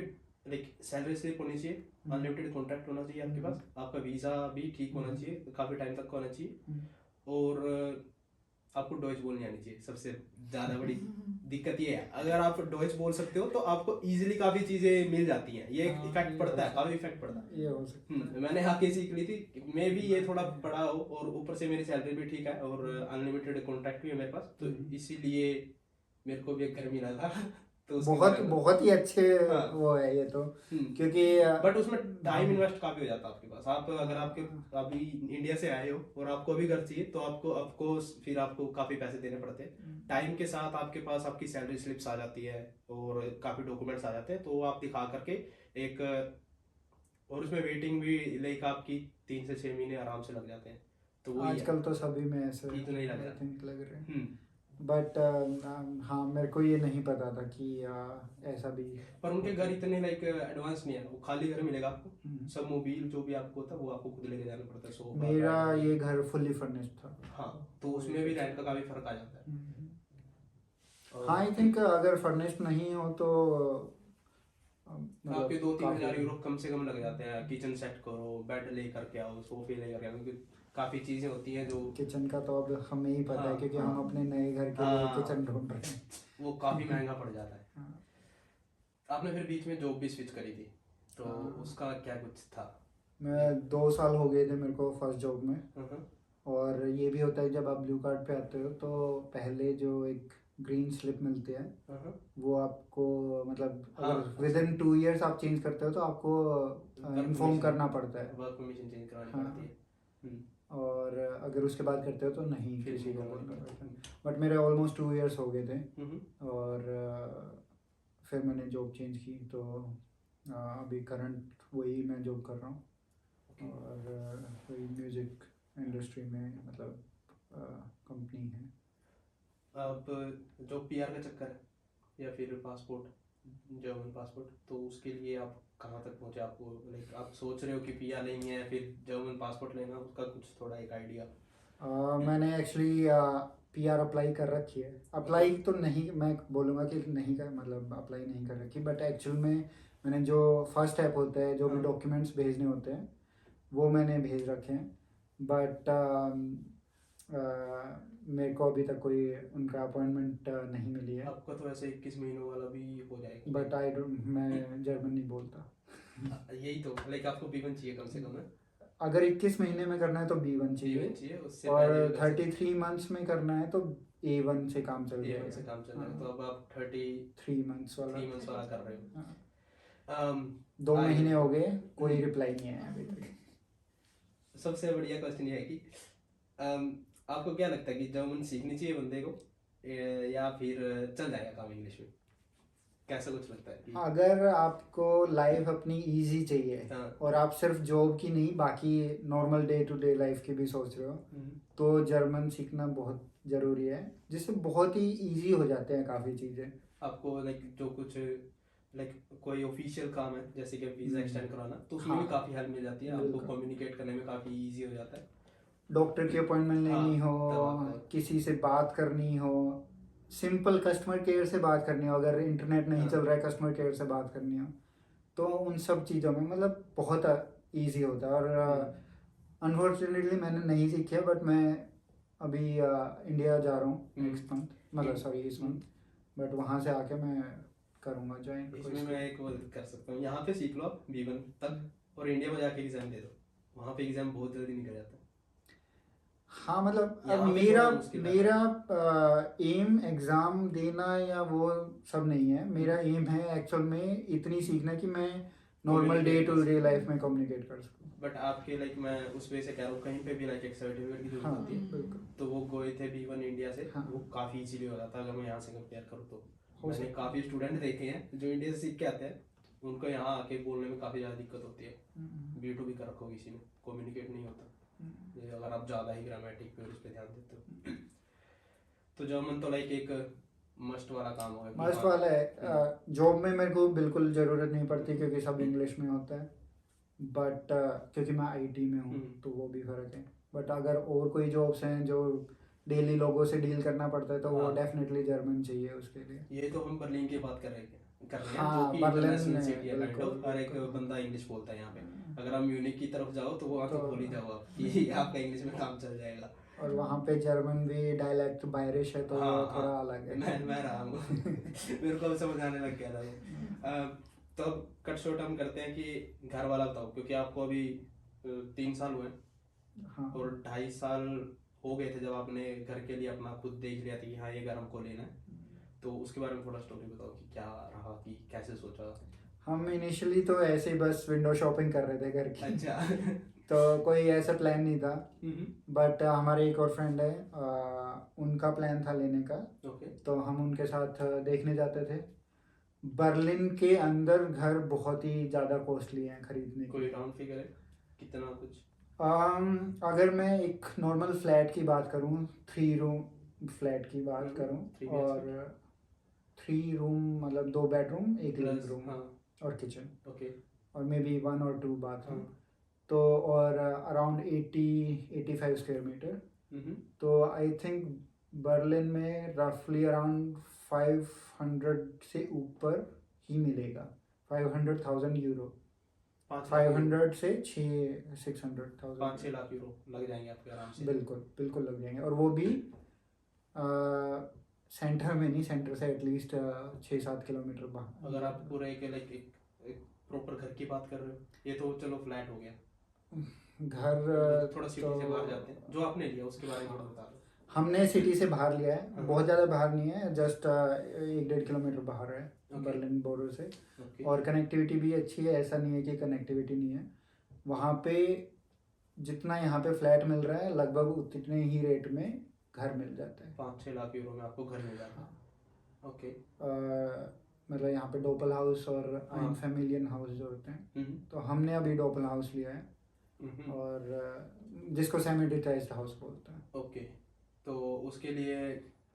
लाइक सैलरी स्लिप होनी चाहिए, अनलिमिटेड कॉन्ट्रैक्ट होना चाहिए आपके पास, आपका वीज़ा भी ठीक होना चाहिए, काफ़ी टाइम तक का होना चाहिए, और आपको डॉइच बोलनी आनी चाहिए। सबसे ज़्यादा बड़ी दिक्कत ये है, अगर आप डॉइच बोल सकते हो तो आपको इजीली काफ़ी चीज़ें मिल जाती हैं, ये एक इफेक्ट पड़ता है, काफ़ी इफेक्ट पड़ता है। ये हो सकता है। मैंने आके सीख ली थी, मैं भी ये थोड़ा पढ़ा हो, और ऊपर से मेरी सैलरी भी ठीक है, और अनलिमिटेड कॉन्ट्रैक्ट भी है मेरे पास, तो इसीलिए मेरे को भी एक घर मिला था। तो उसके बहुत बारे में बहुत ही अच्छे हाँ। वो है ये तो, क्योंकि बट उसमें टाइम इन्वेस्ट काफी हो जाता है आपके पास। आप अगर आपके अभी इंडिया से आए हो और आपको अभी घर चाहिए, तो आपको ऑफकोर्स फिर आपको काफी पैसे देने पड़ते हैं। टाइम के साथ आपके पास आपकी सैलरी स्लिप्स आ जाती है और काफी डॉक्यूमेंट्स आ जाते हैं, तो वो आप दिखा करके एक, और उसमें वेटिंग भी लाइक आपकी 3 से 6 महीने आराम से लग जाते हैं, तो वही है। आजकल तो सभी में ऐसे इतना ही लग आई जाता थिंक लग रहे हैं। है। बट हाँ, मेरे को ये नहीं पता था कि ऐसा भी पर उनके घर इतने लाइक एडवांस नहीं है, वो खाली घर मिलेगा आपको, सब मोबाइल जो भी आपको होता है वो आपको खुद लेके जाना पड़ता है, सोफा मेरा बेड। ये घर फुल्ली फर्निश्ड था। हाँ, तो उसमें भी रेंट का काफी फर्क आ जाता है। हाँ, आई थिंक अगर फर्निश्ड नहीं हो तो आपके 2-3 हज़ार काफी यूरो कम से कम लग जाते हैं, किचन सेट करो, बेड ले करके आओ, सोफे ले करके आओ, क्योंकि काफी चीजें होती हैं जो किचन का तो अब हमें ही पता है, हाँ, क्योंकि हाँ, हम अपने नए घर के लिए हाँ, किचन ढूंढ रहे हैं। वो काफी महंगा पड़ जाता है। हाँ। आपने फिर बीच में जॉब भी स्विच करी थी, तो हाँ। उसका क्या कुछ था? मैं 2 साल हो गए थे मेरे को फर्स्ट जॉब में। हम्म, और ये भी होता है जब आप ब्लू कार्ड पे आते हो तो पहले जो एक ग्रीन स्लिप मिलती है हम्म, वो आपको मतलब हाँ, अगर विद इन 2 years आप चेंज करते हो तो आपको इन्फॉर्म permission- करना पड़ता है। वर्क परमिशन चेंज करानी हाँ। पड़ती है। और अगर उसके बाद करते हो तो नहीं फिर किसी नहीं को करवानी बोलना पड़ती। पड़ता। बट मेरे ऑलमोस्ट 2 years हो गए थे। हम्म, और फिर मैंने जॉब चेंज की, तो अभी करंट वही मैं जॉब कर रहा हूँ। Okay. और वही म्यूज़िक इंडस्ट्री में मतलब कंपनी है। अब जो पीआर का चक्कर है या फिर पासपोर्ट, जर्मन पासपोर्ट, तो उसके लिए आप कहाँ तक पहुँचे? आपको लाइक आप सोच रहे हो कि पीआर लेनी है फिर जर्मन पासपोर्ट लेना, उसका कुछ थोड़ा एक आइडिया? मैंने एक्चुअली PR अप्लाई कर रखी है। अप्लाई तो नहीं, मैं बोलूँगा कि नहीं कर, मतलब अप्लाई नहीं कर रखी, बट एक्चुअल में मैंने जो फर्स्ट स्टेप होता है, जो भी हाँ। डॉक्यूमेंट्स भेजने होते हैं वो मैंने भेज रखे हैं। बट मेरे को अभी तक कोई उनका अपॉइंटमेंट नहीं मिली है। आपका तो ऐसे 21 महीनों वाला भी हो जाएगा। बट मैं जर्मन नहीं बोलता। यही तो लाइक आपको B1 चाहिए कम से कम है। अगर 21 महीने में करना है तो B1 B1 चाहिए, चाहिए, उससे और पहले भी कर सकते 33 मंथ्स में करना है तो A1 से काम चल हैं। जाएगा। A1 से काम चल जाएगा, हाँ। तो अब आप 33 3 मंथ्स वाला। मंथ्स वाला कर रहे हो। हाँ। um, 2 I- महीने हो गए, कोई रिप्लाई नहीं आया अभी तक। सबसे बढ़िया क्वेश्चन ये है कि आपको क्या लगता है कि जर्मन सीखनी चाहिए बंदे को, या फिर चल जाएगा काम इंग्लिश में? कैसा कुछ लगता है कि अगर आपको लाइफ अपनी इजी चाहिए हाँ। और आप सिर्फ जॉब की नहीं बाकी normal day to day life की भी सोच रहे हो, तो जर्मन सीखना बहुत ज़रूरी है, जिससे बहुत ही इजी हो जाते हैं काफ़ी चीज़ें। आपको लाइक जो कुछ लाइक कोई ऑफिशियल काम है जैसे कि वीज़ा एक्सटेंड कराना, तो उसमें भी हाँ। काफ़ी हेल्प मिल जाती है, आपको बिल्कुल। कम्युनिकेट करने में काफ़ी इजी हो जाता है। डॉक्टर की अपॉइंटमेंट लेनी हाँ, हो, तब आपको किसी से बात करनी हो, सिंपल कस्टमर केयर से बात करनी हो, अगर इंटरनेट नहीं हाँ। चल रहा है कस्टमर केयर से बात करनी हो, तो उन सब चीज़ों में मतलब बहुत इजी होता है। और अनफॉर्चुनेटली मैंने नहीं सीखी है, बट मैं अभी इंडिया जा रहा हूँ नेक्स्ट मंथ, मतलब सॉरी इस मंथ। बट वहाँ से आके मैं करूँगा ज्वाइन। इसमें मैं एक वो कर सकता हूँ, यहाँ पे सीख लो आप B1 तक, और इंडिया में जाके एग्जाम दे दो, वहाँ पे एग्जाम बहुत जल्दी निकल जाता है। हाँ, मतलब अब यहाँ पे मेरा थोड़ा मुश्किल है। मेरा एम एग्ज़ाम देना या वो सब नहीं है। मेरा एम है एक्चुअल में इतनी सीखना कि मैं normal day to day life में कम्युनिकेट कर सकूँ। बट आपके लाइक मैं उस वे से कह रहा हूँ, कहीं पे भी लाइक एक सर्टिफिकेट की जरूरत हाँ, होती है, बिल्कुल। तो वो गए थे B1 इंडिया से, हाँ। वो काफ़ी इजीली हो जाता है अगर मैं यहाँ से कंपेयर करूँ तो। हो मैंने सकता काफ़ी स्टूडेंट देखे हैं जो इंडिया से सीख के आते हैं, उनको यहाँ आके बोलने में काफ़ी ज़्यादा दिक्कत होती है, B2B कर रखो किसी ने, कम्युनिकेट नहीं होता, ये अगर आप ज़्यादा ही ग्रामेटिक पे और इस पे ध्यान देते हो। तो जर्मन तो लाइक एक मस्ट वाला काम हो गया। मस्ट वाला है। जॉब में मेरे को बिल्कुल ज़रूरत नहीं पड़ती क्योंकि सब इंग्लिश में होता है, बट क्योंकि मैं IT में हूँ तो वो भी फ़र्क है। बट अगर और कोई जॉब्स हैं जो डेली लोगों से डील करना पड़ता है तो वो हाँ। डेफिनेटली जर्मन चाहिए उसके लिए। ये तो हम बर्लिन की बात कर रहे हैं हाँ, जो कि बर्लिन इंटरनेशनल है, सिटी है काइंड बिल्कुल, ऑफ, हर एक बिल्कुल। बंदा इंग्लिश बोलता है यहाँ पे। अगर आप म्यूनिक की तरफ जाओ तो वहाँ तो तो- भूल ही जाओ आप कि आपका इंग्लिश में काम चल जाएगा। और वहाँ पे जर्मन भी डायलेक्ट बायरिश है तो हाँ, थोड़ा हाँ, अलग है। मैं रहा हूँ मेरे को अब समझ आने लग गया था वो। तो अब कट शॉर्ट हम करते हैं कि घर वाला बताओ, क्योंकि आपको अभी 3 साल हुए हाँ। और 2.5 साल हो गए थे जब आपने घर के लिए अपना खुद देख लिया था कि हाँ ये घर हमको लेना है। तो उसके बारे में थोड़ा स्टोरी बताओ कि क्या रहा, कि कैसे सोचा। हम इनिशियली तो ऐसे ही बस विंडो शॉपिंग कर रहे थे घर की। अच्छा तो कोई ऐसा प्लान नहीं था, हम्म, बट हमारे एक और फ्रेंड है, उनका प्लान था लेने का, ओके तो हम उनके साथ देखने जाते थे। बर्लिन के अंदर घर बहुत ही ज़्यादा कॉस्टली हैं खरीदने के। कोई राउंड फिगर है कितना कुछ? अगर मैं एक नॉर्मल फ्लैट की बात करूं, 3 रूम फ्लैट की बात करूं, 3 और 3 रूम मतलब 2 बेडरूम 1 लिविंग प्लस रूम हाँ और किचन, ओके और मे बी 1 और 2 बाथरूम, हाँ तो और अराउंड 85 स्क्वायर मीटर। तो आई थिंक बर्लिन में रफली अराउंड 500 से ऊपर ही मिलेगा, 500,000 यूरो, 500 से 600,000। 5-6 लाख यूरो लग जाएंगे आपके आराम से। बिल्कुल बिल्कुल लग जाएंगे, और वो भी सेंटर में नहीं, सेंटर से एटलीस्ट 6-7 किलोमीटर बाहर। अगर आप पूरे एक प्रॉपर घर की बात कर रहे हो, ये तो चलो फ्लैट हो गया, घर थोड़ा सिटी तो से बाहर जाते हैं, जो आपने लिया उसके बारे में थोड़ा बता दो। हमने सिटी से बाहर लिया है, हाँ। बहुत ज़्यादा बाहर नहीं है, जस्ट 1-1.5 किलोमीटर बाहर है Okay. बर्लिन बॉर्डर से। ओके और कनेक्टिविटी भी अच्छी है, ऐसा नहीं है कि कनेक्टिविटी नहीं है। वहाँ पे जितना यहाँ पे फ्लैट मिल रहा है लगभग उतने ही रेट में घर मिल जाता है। 5-6 लाख यूरो में आपको घर मिल जाता हाँ। है। ओके मतलब यहाँ पे डोपल हाउस और हाँ। अनफेमिलियन हाउस जो होते हैं, हम्म, तो हमने अभी डोपल हाउस लिया है, हम्म, और जिसको सेमी डिटैच्ड हाउस बोलते हैं। ओके। तो उसके लिए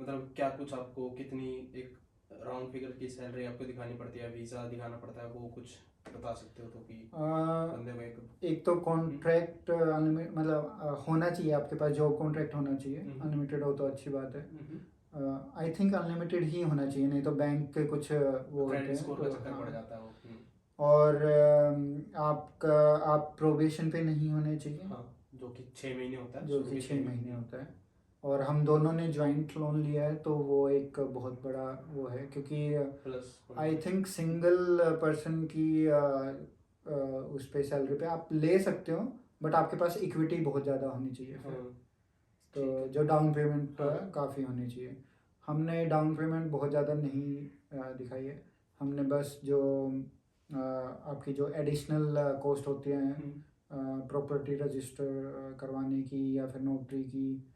मतलब क्या कुछ आपको कितनी एक राउंड फिगर की सैलरी आपको दिखानी पड़ती है, वीज़ा दिखाना पड़ता है, वो कुछ बता सकते हो तो कि बंदे को एक तो कॉन्ट्रैक्ट अनलिमिटेड मतलब होना चाहिए आपके पास, जॉब कॉन्ट्रैक्ट होना चाहिए। अनलिमिटेड हो तो अच्छी बात है। आई थिंक अनलिमिटेड ही होना चाहिए, नहीं तो बैंक के कुछ वो होते क्रेडिट हैं स्कोर तो का चक्कर हाँ। पड़ जाता है वो। और आप प्रोबेशन पे नहीं होने चाहिए, हाँ, जो कि 6 महीने होता है, जो शुरू कि के 6 महीने होता है। और हम दोनों ने जॉइंट लोन लिया है, तो वो एक बहुत बड़ा वो है, क्योंकि plus I think single person की उस पे सैलरी पे आप ले सकते हो, बट आपके पास इक्विटी बहुत ज़्यादा होनी चाहिए फिर। तो ठीक है। जो डाउन पेमेंट हाँ। काफ़ी होनी चाहिए। हमने डाउन पेमेंट बहुत ज़्यादा नहीं दिखाई है, हमने बस जो आपकी जो एडिशनल कॉस्ट होती हैं प्रॉपर्टी रजिस्टर करवाने की या फिर नोटरी की,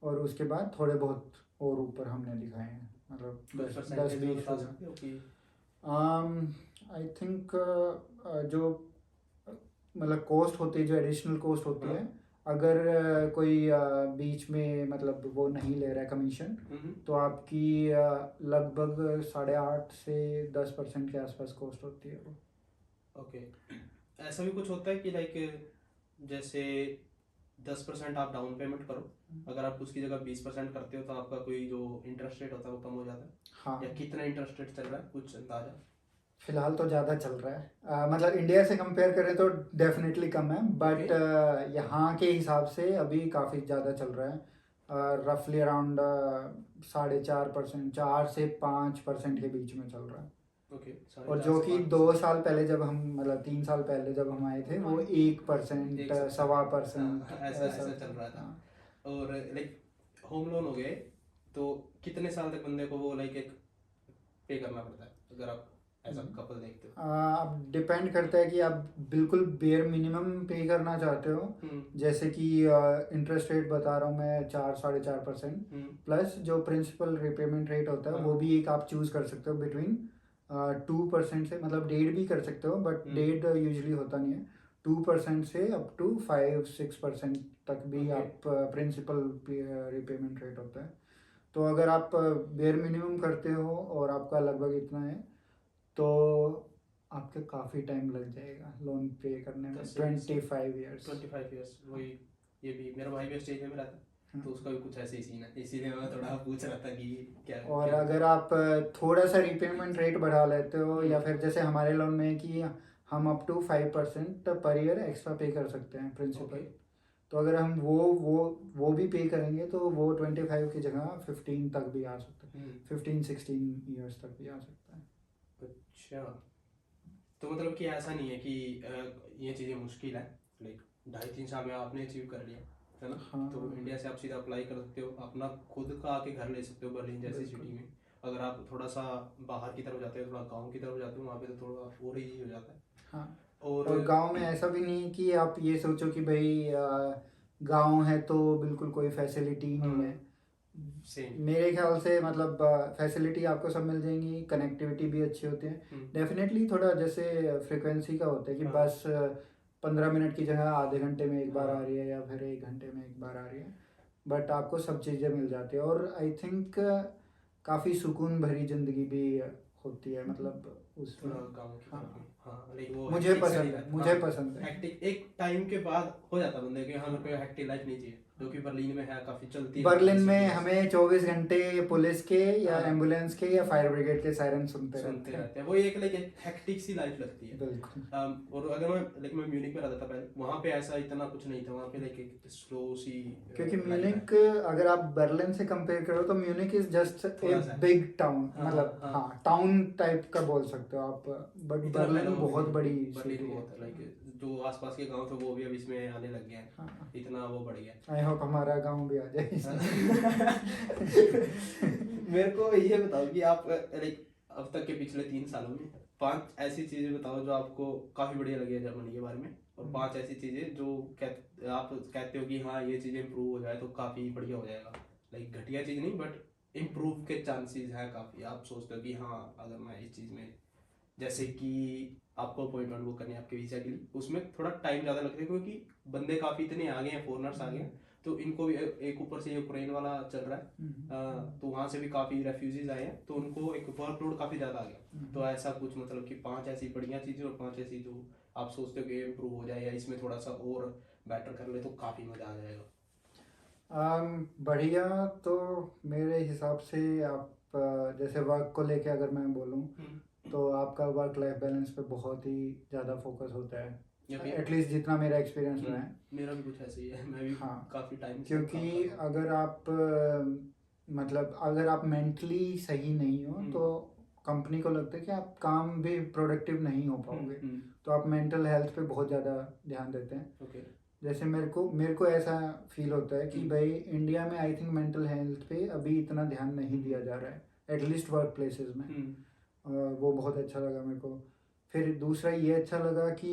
और उसके बाद थोड़े बहुत और ऊपर हमने दिखाए हैं, मतलब 10-20%। आई थिंक जो मतलब कॉस्ट होती है, जो एडिशनल कॉस्ट होती है, अगर कोई बीच में मतलब वो नहीं ले रहा है कमीशन, तो आपकी लगभग 8.5 से 10% के आसपास कॉस्ट होती है वो। ओके। ऐसा भी कुछ होता है कि लाइक जैसे 10% आप डाउन पेमेंट करो, अगर आप उसकी जगह 20% करते हो तो आपका कोई जो इंटरेस्ट रेट होता है वो कम हो जाता है? हाँ, या कितना इंटरेस्ट रेट चल रहा है, कुछ अंदाजा? फिलहाल तो ज़्यादा चल रहा है, मतलब इंडिया से कंपेयर करें तो डेफिनेटली कम है, बट यहाँ के हिसाब से अभी काफ़ी ज़्यादा चल रहा है। रफली अराउंड 4.5%, 4 से 5% के बीच में चल रहा है। ओके। और जो कि 2 साल पहले जब हम मतलब 3 साल पहले जब हम आए थे, वो 1%, 1.25% ऐसा चल रहा था। और लाइक होम लोन हो गए तो कितने साल तक बंदे को वो लाइक एक पे करना पड़ता है, अगर आप एज अ कपल देखते हो? अब डिपेंड करता है कि आप बिल्कुल बेयर मिनिमम पे करना चाहते हो, जैसे कि इंटरेस्ट रेट बता रहा हूँ मैं 4-4.5%, प्लस जो प्रिंसिपल रिपेमेंट रेट होता है वो भी एक आप चूज कर सकते हो बिटवीन 2% से, मतलब 1.5 भी कर सकते हो, बट 1.5 यूजली होता नहीं है। 2% से अप टू 5-6% तक भी Okay. आप प्रिंसिपल रिपेमेंट रेट होता है। तो अगर आप बेयर मिनिमम करते हो और आपका लगभग इतना है, तो आपके काफ़ी टाइम लग जाएगा लोन पे करने में, 25 ईयर्स। 25 ईयर्स, वही। ये भी मेरा भाई भी ऑस्ट्रेलिया में रहता है, तो उसका भी कुछ ऐसे ही सीन है, इसीलिए मैं थोड़ा पूछ रहा था कि क्या और क्या। अगर आप थोड़ा सा रिपेमेंट रेट बढ़ा लेते हो, या फिर जैसे हमारे लोन में है कि हम up to 5% per year extra पे कर सकते हैं प्रिंसिपल। Okay. तो अगर हम वो भी पे करेंगे तो वो 25 की जगह 15 तक भी आ सकता है, 15-16 ईयर्स तक भी आ सकता है। अच्छा, तो मतलब कि ऐसा नहीं है कि ये चीज़ें मुश्किल है, लाइक 2.5-3 साल में आपने अचीव कर लिया, है ना? हाँ, तो इंडिया से आप सीधा अप्लाई कर सकते हो, अपना खुद का आके घर ले सकते हो बर्लिन जैसी बिल्कुल। सिटी में। अगर आप थोड़ा सा बाहर की तरफ जाते हो, थोड़ा गांव की तरफ जाते हो, वहाँ पे तो थोड़ा और ईजी हो जाता है। हाँ, और और गांव में ऐसा भी नहीं है कि आप ये सोचो कि भाई गांव है तो बिल्कुल कोई फैसिलिटी नहीं है। सेम। मेरे ख्याल से मतलब फैसिलिटी आपको सब मिल जाएंगी, कनेक्टिविटी भी अच्छी होती है। डेफिनेटली थोड़ा जैसे फ्रिक्वेंसी का होता है कि हाँ। बस 15 मिनट की जगह आधे घंटे में एक बार हाँ। आ रही है, या फिर 1 घंटे में एक बार आ रही है, बट आपको सब चीज़ें मिल जाती है। और आई थिंक काफ़ी सुकून भरी ज़िंदगी भी होती है, मतलब उसमें। थोड़ा गाँव की तरफ में, हाँ, लाइक वो मुझे hectic सा पसंद नहीं है, रहता। मुझे हाँ, पसंद है। हेक्टिक एक टाइम के बाद हो जाता है बंदे के, हाँ मेरे को हेक्टिक लाइफ नहीं चाहिए, जो कि बर्लिन में है, काफ़ी चलती रहती है बर्लिन में सिटी बस। हमें 24 घंटे पुलिस के या हाँ। एम्बुलेंस के या फायर ब्रिगेड के सायरन सुनते सुनते रहते हैं। रहते हैं, वो एक लाइक हेक्टिक सी लाइफ लगती है। बिल्कुल। और अगर मैं म्यूनिक में रहता था पहले, वहाँ पे ऐसा इतना कुछ नहीं था, वहाँ पे लाइक एक स्लो सी क्योंकि लाइफ है। म्यूनिक अगर आप बर्लिन से कंपेयर करो तो म्यूनिक इज जस्ट ए थोड़ा सा। बिग टाउन, हाँ, मतलब हाँ। हाँ टाउन टाइप का बोल सकते हो आप, बट इतना फैला बर्लिन हुआ भी बहुत नहीं, बड़ी बर्लिन सिटी है। बहुत है, लाइक जो आसपास के गांव थे वो भी अब इसमें आने लग गए हैं, हाँ, इतना वो बढ़ गया। आई होप हमारा गांव भी आ जाए इसमें। मेरे को ये बताओ कि आप लाइक अब तक के पिछले 3 सालों में 5 ऐसी चीजें बताओ जो आपको काफी बढ़िया लगी है जर्मनी के बारे में, और 5 ऐसी चीजें जो आप कहते हो कि हाँ ये चीजें इम्प्रूव हो जाए तो काफी बढ़िया हो जाएगा, लाइक घटिया चीज नहीं बट इम्प्रूव के चांसेस हैं काफी, आप सोचते हो कि हाँ अगर मैं इस चीज में, जैसे कि आपको अपॉइंटमेंट बुक करनी है आपके वीजा के लिए, उसमें थोड़ा टाइम ज़्यादा लगता है क्योंकि बंदे काफ़ी इतने आ गए हैं, फॉरनर्स आ गए हैं, तो इनको भी एक ऊपर से यूक्रेन वाला चल रहा है, तो वहाँ से भी काफ़ी रेफ्यूजीज आए हैं, तो उनको एक वर्कलोड काफ़ी ज़्यादा आ गया। तो ऐसा कुछ मतलब कि 5 ऐसी बढ़िया चीज़ें और 5 ऐसी जो आप सोचते हो कि इम्प्रूव हो जाए या इसमें थोड़ा सा और बेटर कर ले तो काफ़ी मज़ा आ जाएगा। बढ़िया तो मेरे हिसाब से आप जैसे वर्क को लेके अगर मैं बोलूँ तो आपका वर्क लाइफ बैलेंस पे बहुत ही ज़्यादा फोकस होता है, एटलीस्ट जितना मेरा एक्सपीरियंस रहा है। मेरा भी कुछ ऐसे ही है, मैं भी हाँ, काफ़ी टाइम से काम क्योंकि कर रहा हूँ। अगर आप मतलब अगर आप मेंटली सही नहीं हो तो कंपनी को लगता है कि आप काम भी प्रोडक्टिव नहीं हो पाओगे, तो आप मेंटल हेल्थ पे बहुत ज़्यादा ध्यान देते हैं। ओके। जैसे मेरे को ऐसा फील होता है कि भाई इंडिया में आई थिंक मेंटल हेल्थ पे अभी इतना ध्यान नहीं दिया जा रहा है, एटलीस्ट वर्क प्लेसेस में। वो बहुत अच्छा लगा मेरे को। फिर दूसरा ये अच्छा लगा कि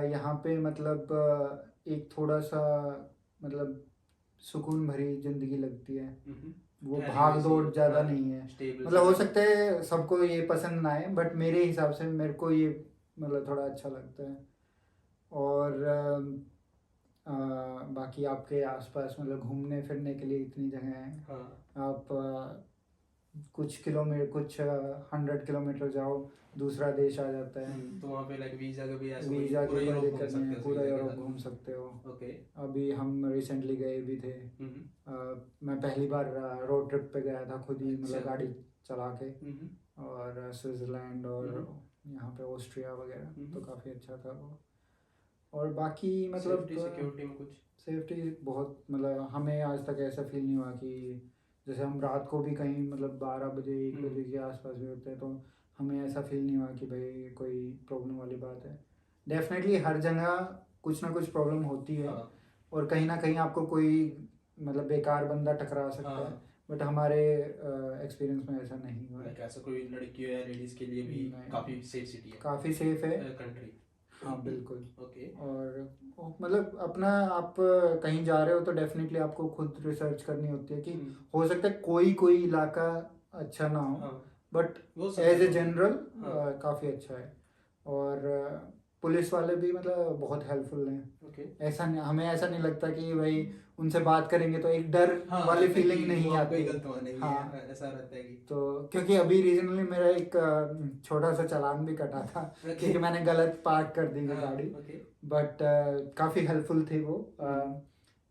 यहाँ पे मतलब एक थोड़ा सा मतलब सुकून भरी जिंदगी लगती है, वो ठहरी भाग हुई दौड़ सी, ज़्यादा हाँ, नहीं है। स्टेबल मतलब हो सी। सकता है सबको ये पसंद ना आए, बट मेरे हिसाब से मेरे को ये मतलब थोड़ा अच्छा लगता है। और बाकी आपके आसपास मतलब घूमने फिरने के लिए इतनी जगह है। हाँ। आप कुछ 100 किलोमीटर जाओ दूसरा देश आ जाता है। तो वहाँ पे लाइक वीजा का भी ऐसा कोई वीज़ा पूरा की कोई यूरोप घूम दिक्कत नहीं सकते है, हो पूरा वीजा के यूरोप साथ। घूम सकते हो। ओके। अभी हम रिसेंटली गए भी थे। मैं पहली बार रोड ट्रिप पे गया था खुद ही, मतलब अच्छा। गाड़ी चला के, और स्विट्ज़रलैंड और यहाँ पे ऑस्ट्रिया वगैरह, तो काफ़ी अच्छा था वो। और बाकी मतलब सेफ्टी सिक्योरिटी में कुछ सेफ्टी बहुत, मतलब हमें आज तक ऐसा फील नहीं हुआ कि जैसे हम रात को भी कहीं मतलब 12 बजे 1 बजे के आसपास भी होते हैं, तो हमें ऐसा फील नहीं हुआ कि भाई कोई प्रॉब्लम वाली बात है। डेफिनेटली हर जगह कुछ ना कुछ प्रॉब्लम होती है, हाँ। और कहीं ना कहीं आपको कोई मतलब बेकार बंदा टकरा सकता है, हाँ। बट हमारे एक्सपीरियंस में ऐसा नहीं हुआ है। लाइक ऐसा कोई लड़कियों या लेडीज के लिए भी नहीं। काफी सेफ सिटी है, काफ़ी सेफ है। कंट्री। हाँ बिल्कुल। ओके। और मतलब अपना आप कहीं जा रहे हो तो डेफिनेटली आपको खुद रिसर्च करनी होती है कि हो सकता है कोई कोई इलाका अच्छा ना हो, हाँ। बट वो सब एज ए तो- जनरल हाँ। काफ़ी अच्छा है। और पुलिस वाले भी मतलब बहुत हेल्पफुल हैं। ओके। ऐसा नहीं, हमें ऐसा नहीं लगता कि भाई उनसे बात करेंगे तो एक डर हाँ, वाली लगता है फीलिंग कि नहीं वो हमको ही आती। गलत मानेंगे, हाँ, ऐसा रहता है कि तो क्योंकि अभी रीजनली मेरा एक छोटा सा चालान भी कटा था ओके। क्योंकि मैंने गलत पार्क कर दी थी हाँ, गाड़ी। ओके। बट काफ़ी हेल्पफुल थे वो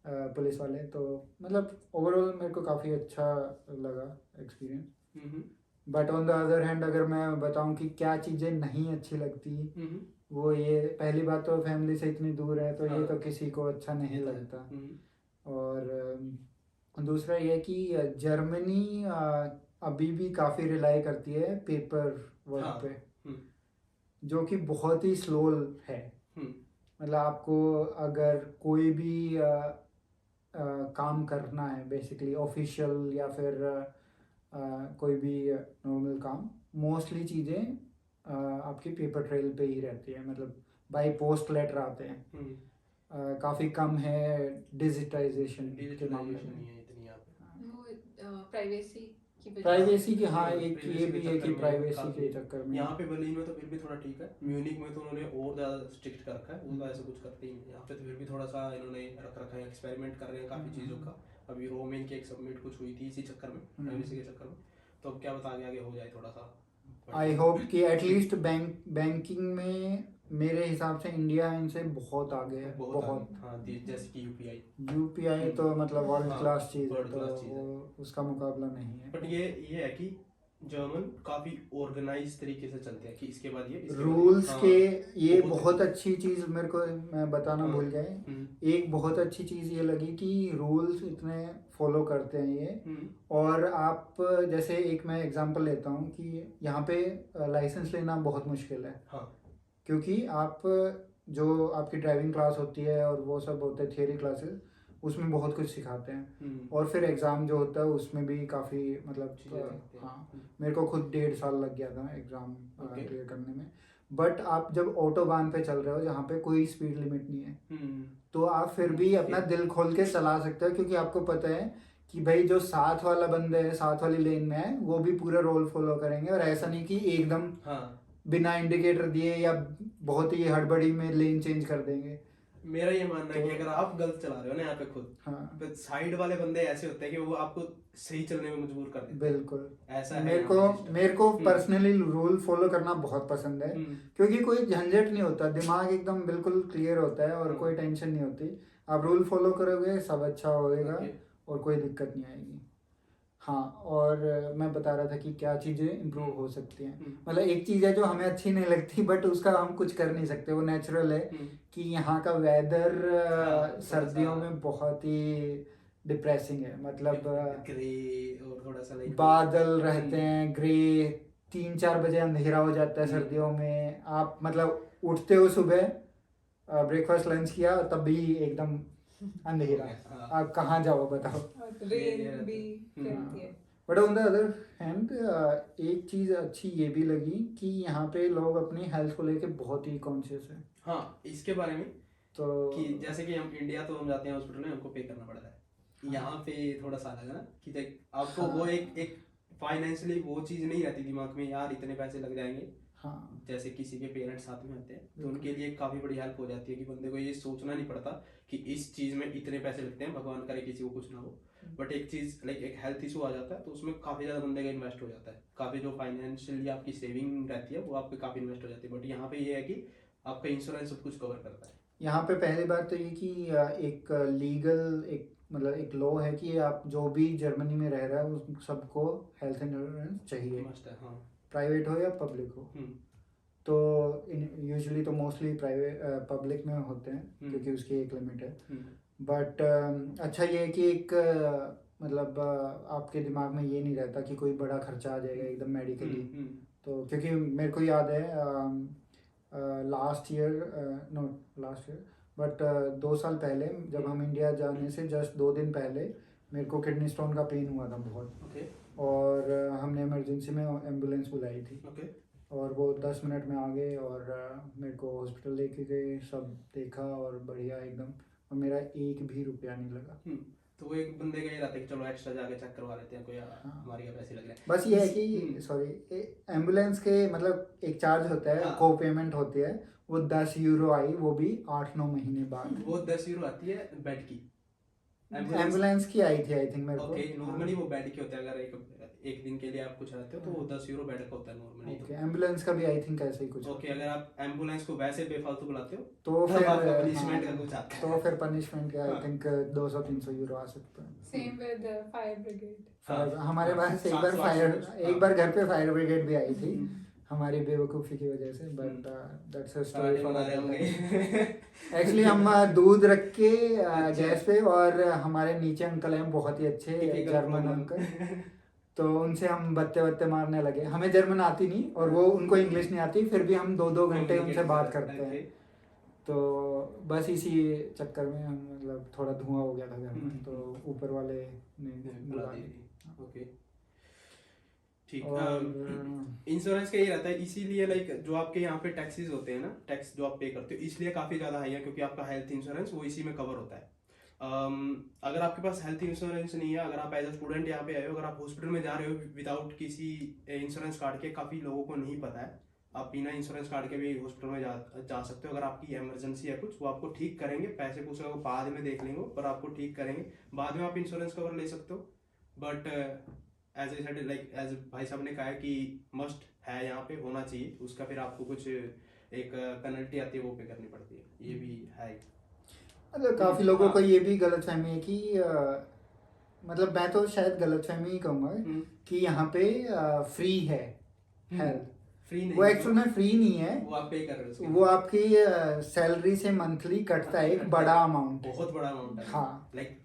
पुलिस वाले। तो मतलब ओवरऑल मेरे को काफ़ी अच्छा लगा experience. Hmm, but on the other hand अगर मैं बताऊं कि क्या चीज़ें नहीं अच्छी लगती, हम्म, वो ये पहली बात तो फैमिली से इतनी दूर है तो ये हाँ, तो किसी को अच्छा नहीं ये तो है। लगता। और दूसरा ये कि जर्मनी अभी भी काफ़ी रिलाई करती है पेपर वर्क हाँ। पे, हम्म, जो कि बहुत ही स्लो है। हम्म, मतलब आपको अगर कोई भी काम करना है बेसिकली ऑफिशियल या फिर कोई भी नॉर्मल काम, मोस्टली चीज़ें आपकी पेपर ट्रेल पे ही रहती है। मतलब बाय पोस्ट लेटर आते हैं। काफ़ी कम है डिजिटाइजेशन के मामले डिजिटलाइजेशन में। नहीं है इतनी यहाँ पे। वो प्राइवेसी की वजह प्राइवेसी की, से। हाँ, एक ये privacy के भी है चक्कर कि में प्राइवेसी काफी के है। चक्कर में। यहाँ पे बर्लिन में तो फिर भी थोड़ा ठीक है, म्यूनिक में तो उन्होंने और ज़्यादा स्ट्रिक्ट कर रखा है, वो तो ऐसा कुछ करते ही नहीं। यहाँ पे तो फिर भी थोड़ा सा इन्होंने रख रखा है, एक्सपेरिमेंट कर रहे हैं काफ़ी चीज़ों का। अभी रोमेन की एक सबमिट कुछ हुई थी इसी चक्कर में, प्राइवेसी के चक्कर में। तो अब क्या पता आगे आगे हो जाए थोड़ा सा। आई होप कि एटलीस्ट बैंकिंग में मेरे हिसाब से इंडिया इनसे बहुत आगे है, बहुत बहुत। आगे, हाँ, जैसे कि यूपीआई। यूपीआई तो मतलब वर्ल्ड हाँ, क्लास चीज़ है, वर्ल्ड तो क्लास चीज़ वो है। उसका मुकाबला नहीं है। बट ये है कि जर्मन काफी ऑर्गेनाइज तरीके से चलते हैं कि इसके बाद ये, इसके बाद ये। रूल्स हाँ, के ये बहुत बहुत है। अच्छी चीज़ मेरे को मैं बताना हाँ, भूल गए। हम्म, एक बहुत अच्छी चीज़ ये लगी कि रूल्स इतने फॉलो करते हैं ये। हम्म, और आप जैसे एक मैं एग्जांपल लेता हूँ कि यहाँ पे लाइसेंस लेना बहुत मुश्किल है। हाँ, क्योंकि आप जो आपकी ड्राइविंग क्लास होती है और वो सब होते हैं थियरी क्लासेस, उसमें बहुत कुछ सिखाते हैं। और फिर एग्ज़ाम जो होता है उसमें भी काफ़ी मतलब चीजें देखते हैं। हाँ, मेरे को खुद 1.5 साल लग गया था एग्ज़ाम ओके। क्लियर करने में। बट आप जब ऑटोबान पे चल रहे हो जहाँ पे कोई स्पीड लिमिट नहीं है, हम्म, तो आप फिर भी अपना दिल खोल के चला सकते हो, क्योंकि आपको पता है कि भाई जो साथ वाला बंदे है, साथ वाली लेन में है, वो भी पूरा रोल फॉलो करेंगे। और ऐसा नहीं कि एकदम हाँ, बिना इंडिकेटर दिए या बहुत ही हड़बड़ी में लेन चेंज कर देंगे। मेरा ये मानना है तो कि अगर आप गलत चला रहे हो ना यहाँ पे खुद, हाँ, तो साइड वाले बंदे ऐसे होते हैं कि वो आपको सही चलने में मजबूर कर देते हैं। बिल्कुल। ऐसा है मेरे यहाँ को पे सिस्टम। मेरे को पर्सनली रूल फॉलो करना बहुत पसंद है, हम्म, क्योंकि कोई झंझट नहीं होता, दिमाग एकदम बिल्कुल क्लियर होता है और हाँ, कोई टेंशन नहीं होती। आप रूल फॉलो करोगे सब अच्छा होएगा ओके। और कोई दिक्कत नहीं आएगी। हाँ, और मैं बता रहा था कि क्या चीज़ें इम्प्रूव हो सकती हैं। मतलब एक चीज़ है जो हमें अच्छी नहीं लगती बट उसका हम कुछ कर नहीं सकते, वो नेचुरल है कि यहाँ का वेदर हाँ, थोड़ा सर्दियों सा में बहुत ही डिप्रेसिंग है। मतलब ग्रे और थोड़ा सा लाइक बादल रहते हैं ग्रे, 3-4 बजे अंधेरा हो जाता है सर्दियों में। आप मतलब उठते हो सुबह, ब्रेकफास्ट लंच किया तब भी एकदम अंधेरा, हाँ, आप कहाँ जाओ बताओ। रेन भी रहती है। But on the other hand एक चीज़ अच्छी ये भी लगी कि यहाँ पे लोग अपनी हेल्थ को लेके बहुत ही कॉन्शियस है। हाँ, इसके बारे में तो कि जैसे कि हम इंडिया तो हम जाते हैं हॉस्पिटल में, हमको पे करना पड़ता है। हाँ, यहाँ पे थोड़ा सा अलग है ना कि देख आपको हाँ, वो एक फाइनेंशियली वो चीज़ नहीं रहती दिमाग में, यार इतने पैसे लग जाएंगे। हाँ, जैसे किसी के पेरेंट्स साथ में होते हैं तो बिल्कुल। उनके लिए काफ़ी बड़ी हेल्प हो जाती है कि बंदे को ये सोचना नहीं पड़ता कि इस चीज़ में इतने पैसे लगते हैं, भगवान करे किसी को कुछ ना हो। बट एक चीज़ लाइक एक हेल्थ इशू आ जाता है तो उसमें काफ़ी ज़्यादा बंदे का इन्वेस्ट हो जाता है, काफ़ी जो फाइनेंशियली आपकी सेविंग रहती है वो आपकी काफ़ी इन्वेस्ट हो जाती है। बट यहाँ पे ये है कि आपका इंश्योरेंस सब कुछ कवर करता है। यहाँ पे पहली बात तो ये कि एक लीगल एक मतलब एक लॉ है कि आप जो भी जर्मनी में रह रहा है उस सबको हेल्थ इंश्योरेंस चाहिए, मस्त है, हाँ। प्राइवेट हो या पब्लिक हो। तो यूजुअली तो मोस्टली प्राइवेट पब्लिक में होते हैं क्योंकि उसकी एक लिमिट है। बट अच्छा ये है कि एक मतलब आपके दिमाग में ये नहीं रहता कि कोई बड़ा खर्चा आ जाएगा एकदम मेडिकली। तो क्योंकि मेरे को याद है last year not last year but 2 साल पहले जब हम इंडिया जाने से जस्ट 2 दिन पहले मेरे को किडनी स्टोन का पेन हुआ था बहुत। ओके, और हमने इमरजेंसी में एम्बुलेंस बुलाई थी ओके, और वो 10 मिनट में आ गए और मेरे को हॉस्पिटल लेके गए, सब देखा और बढ़िया एकदम, और मेरा एक भी रुपया नहीं लगा। तो वो एक बंदे का ये रहता है कि चलो एक्स्ट्रा जाके चेक करवा लेते हैं, कोई हमारी का पैसे लग रहे हैं। बस ये है कि सॉरी, एम्बुलेंस के मतलब एक चार्ज होता है, हाँ। को पेमेंट होती है, वो 10 यूरो आई, वो भी 8-9 महीने बाद। वो 10 यूरो आती है बेड की। एम्बुलेंस की आई थी आई थिंक मेरे को। ओके, नॉर्मली वो बेड के होते हैं, अगर एक दिन के लिए आप कुछ रहते हो तो वो 10 यूरो बेड का होता है नॉर्मली। ओके, एम्बुलेंस का भी आई थिंक ऐसे ही कुछ। ओके, अगर आप एम्बुलेंस को वैसे बेफालतू बुलाते हो तो तब फिर आपका पनिशमेंट का कुछ आता है। तो फिर पनिशमेंट का आई हाँ। थिंक 200-300 यूरो आ सकते हैं। Same with fire brigade. हमारे पास एक बार 700-800 एक बार घर पे फायर ब्रिगेड भी आई थी हम्म। हमारी बेवकूफ़ी की वजह से, बट दैट्स अ स्टोरी पराठे फॉर बना रहे होंगे। एक्चुअली हम दूध रख के अच्छा। गैस पे, और हमारे नीचे अंकल हैं बहुत ही अच्छे Typical जर्मन problem। अंकल, तो उनसे हम बत्ते बत्ते मारने लगे। हमें जर्मन आती नहीं और वो उनको इंग्लिश नहीं आती, फिर भी हम 2-2 घंटे उनसे बात करते हैं। तो बस इसी चक्कर में हम मतलब थोड़ा धुआं हो गया था घर में, तो ऊपर वाले ने बुला बुला दी। लिया। ओके, ठीक। और इंश्योरेंस का ये रहता है, इसीलिए लाइक जो आपके यहाँ पे टैक्सेस होते हैं ना, टैक्स जो आप पे करते हो, इसलिए काफ़ी ज़्यादा हाई है, क्योंकि आपका हेल्थ इंश्योरेंस वो इसी में कवर होता है। अगर आपके पास हेल्थ इंश्योरेंस नहीं है, अगर आप एज अ स्टूडेंट यहाँ पे आए हो, अगर आप हॉस्पिटल में जा रहे हो विदाउट किसी इंश्योरेंस कार्ड के, काफ़ी लोगों को नहीं पता है, आप बिना इंश्योरेंस कार्ड के भी हॉस्पिटल में जा सकते हो। अगर आपकी इमरजेंसी है कुछ, वो आपको ठीक करेंगे, पैसे पूछेगा वो बाद में देख लेंगे, पर आपको ठीक करेंगे, बाद में आप इंश्योरेंस कवर ले सकते हो। But as I said, like as भाई साहब ने कहा है कि मस्ट है, यहाँ पे होना चाहिए, उसका फिर आपको कुछ एक पेनल्टी आती है, वो पे करनी पड़ती है, ये भी है। मतलब काफ़ी लोगों को ये भी गलतफहमी है कि मतलब मैं तो शायद गलतफहमी ही कहूँगा कि यहाँ पे फ्री है हेल्थ। फ्री नहीं, वो एक्चुअल में फ्री नहीं है, वो आप पे कर रहे हो उसके वो आपकी सैलरी से मंथली कटता है, एक बड़ा अमाउंट है। बहुत बड़ा अमाउंट है। हाँ, लाइक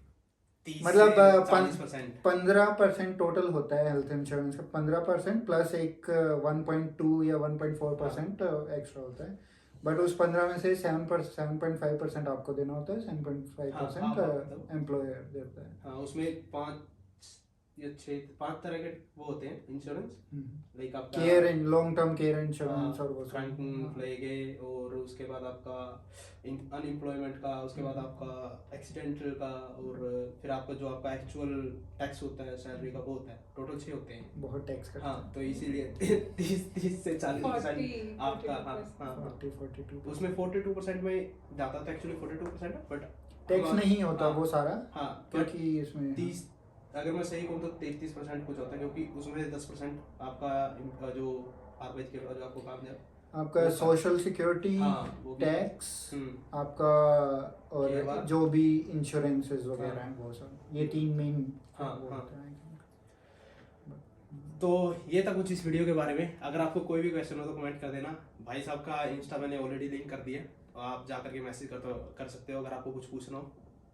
30 मतलब से 40%। 15% टोटल होता है हेल्थ इंश्योरेंस का, 15% प्लस एक 1.2 या 1.4% एक्स्ट्रा होता है। बट उस 15 में से 7.5% आपको देना होता है, 7.5% एम्प्लॉयर देता है। हाँ, उसमें 5 या 5 तरह के वो होते हैं इंश्योरेंस, लाइक आपका care in long term care insurance, और वो फ्रंट लगेंगे, और उसके बाद आपका अनएम्प्लॉयमेंट का, उसके बाद आपका एक्सीडेंटल का, और फिर आपका जो आपका एक्चुअल टैक्स होता है सैलरी का, वो होता है। टोटल 6 होते हैं। बहुत टैक्स करते हाँ, हैं। तो इसीलिए 30 से 40% आपका, हाँ हाँ, 42%। उसमें 42% में जाता था, एक्चुअली 42% है, बट टैक्स नहीं होता वो सारा, हाँ, क्योंकि इसमें 30, अगर मैं सही कहूँ तो 33% कुछ होता है, क्योंकि उसमें से 10% आपका जो आर्बेज के जो आपको काम है, आपका सोशल सिक्योरिटी, हाँ, वो भी टैक्स, आपका केवा, और जो भी इंश्योरेंसेस वगैरह हैं वो सब, ये 3 मेन हाँ, वो हाँ। होते हैं। तो ये था कुछ इस वीडियो के बारे में। अगर आपको कोई भी क्वेश्चन हो तो कमेंट कर देना। भाई साहब का इंस्टा मैंने ऑलरेडी लिंक कर दिया, तो आप जा करके मैसेज कर सकते हो अगर आपको कुछ पूछना हो।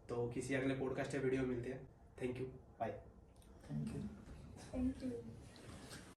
तो किसी अगले पॉडकास्ट या वीडियो मिलते हैं। Thank you, bye. Thank you. Thank you.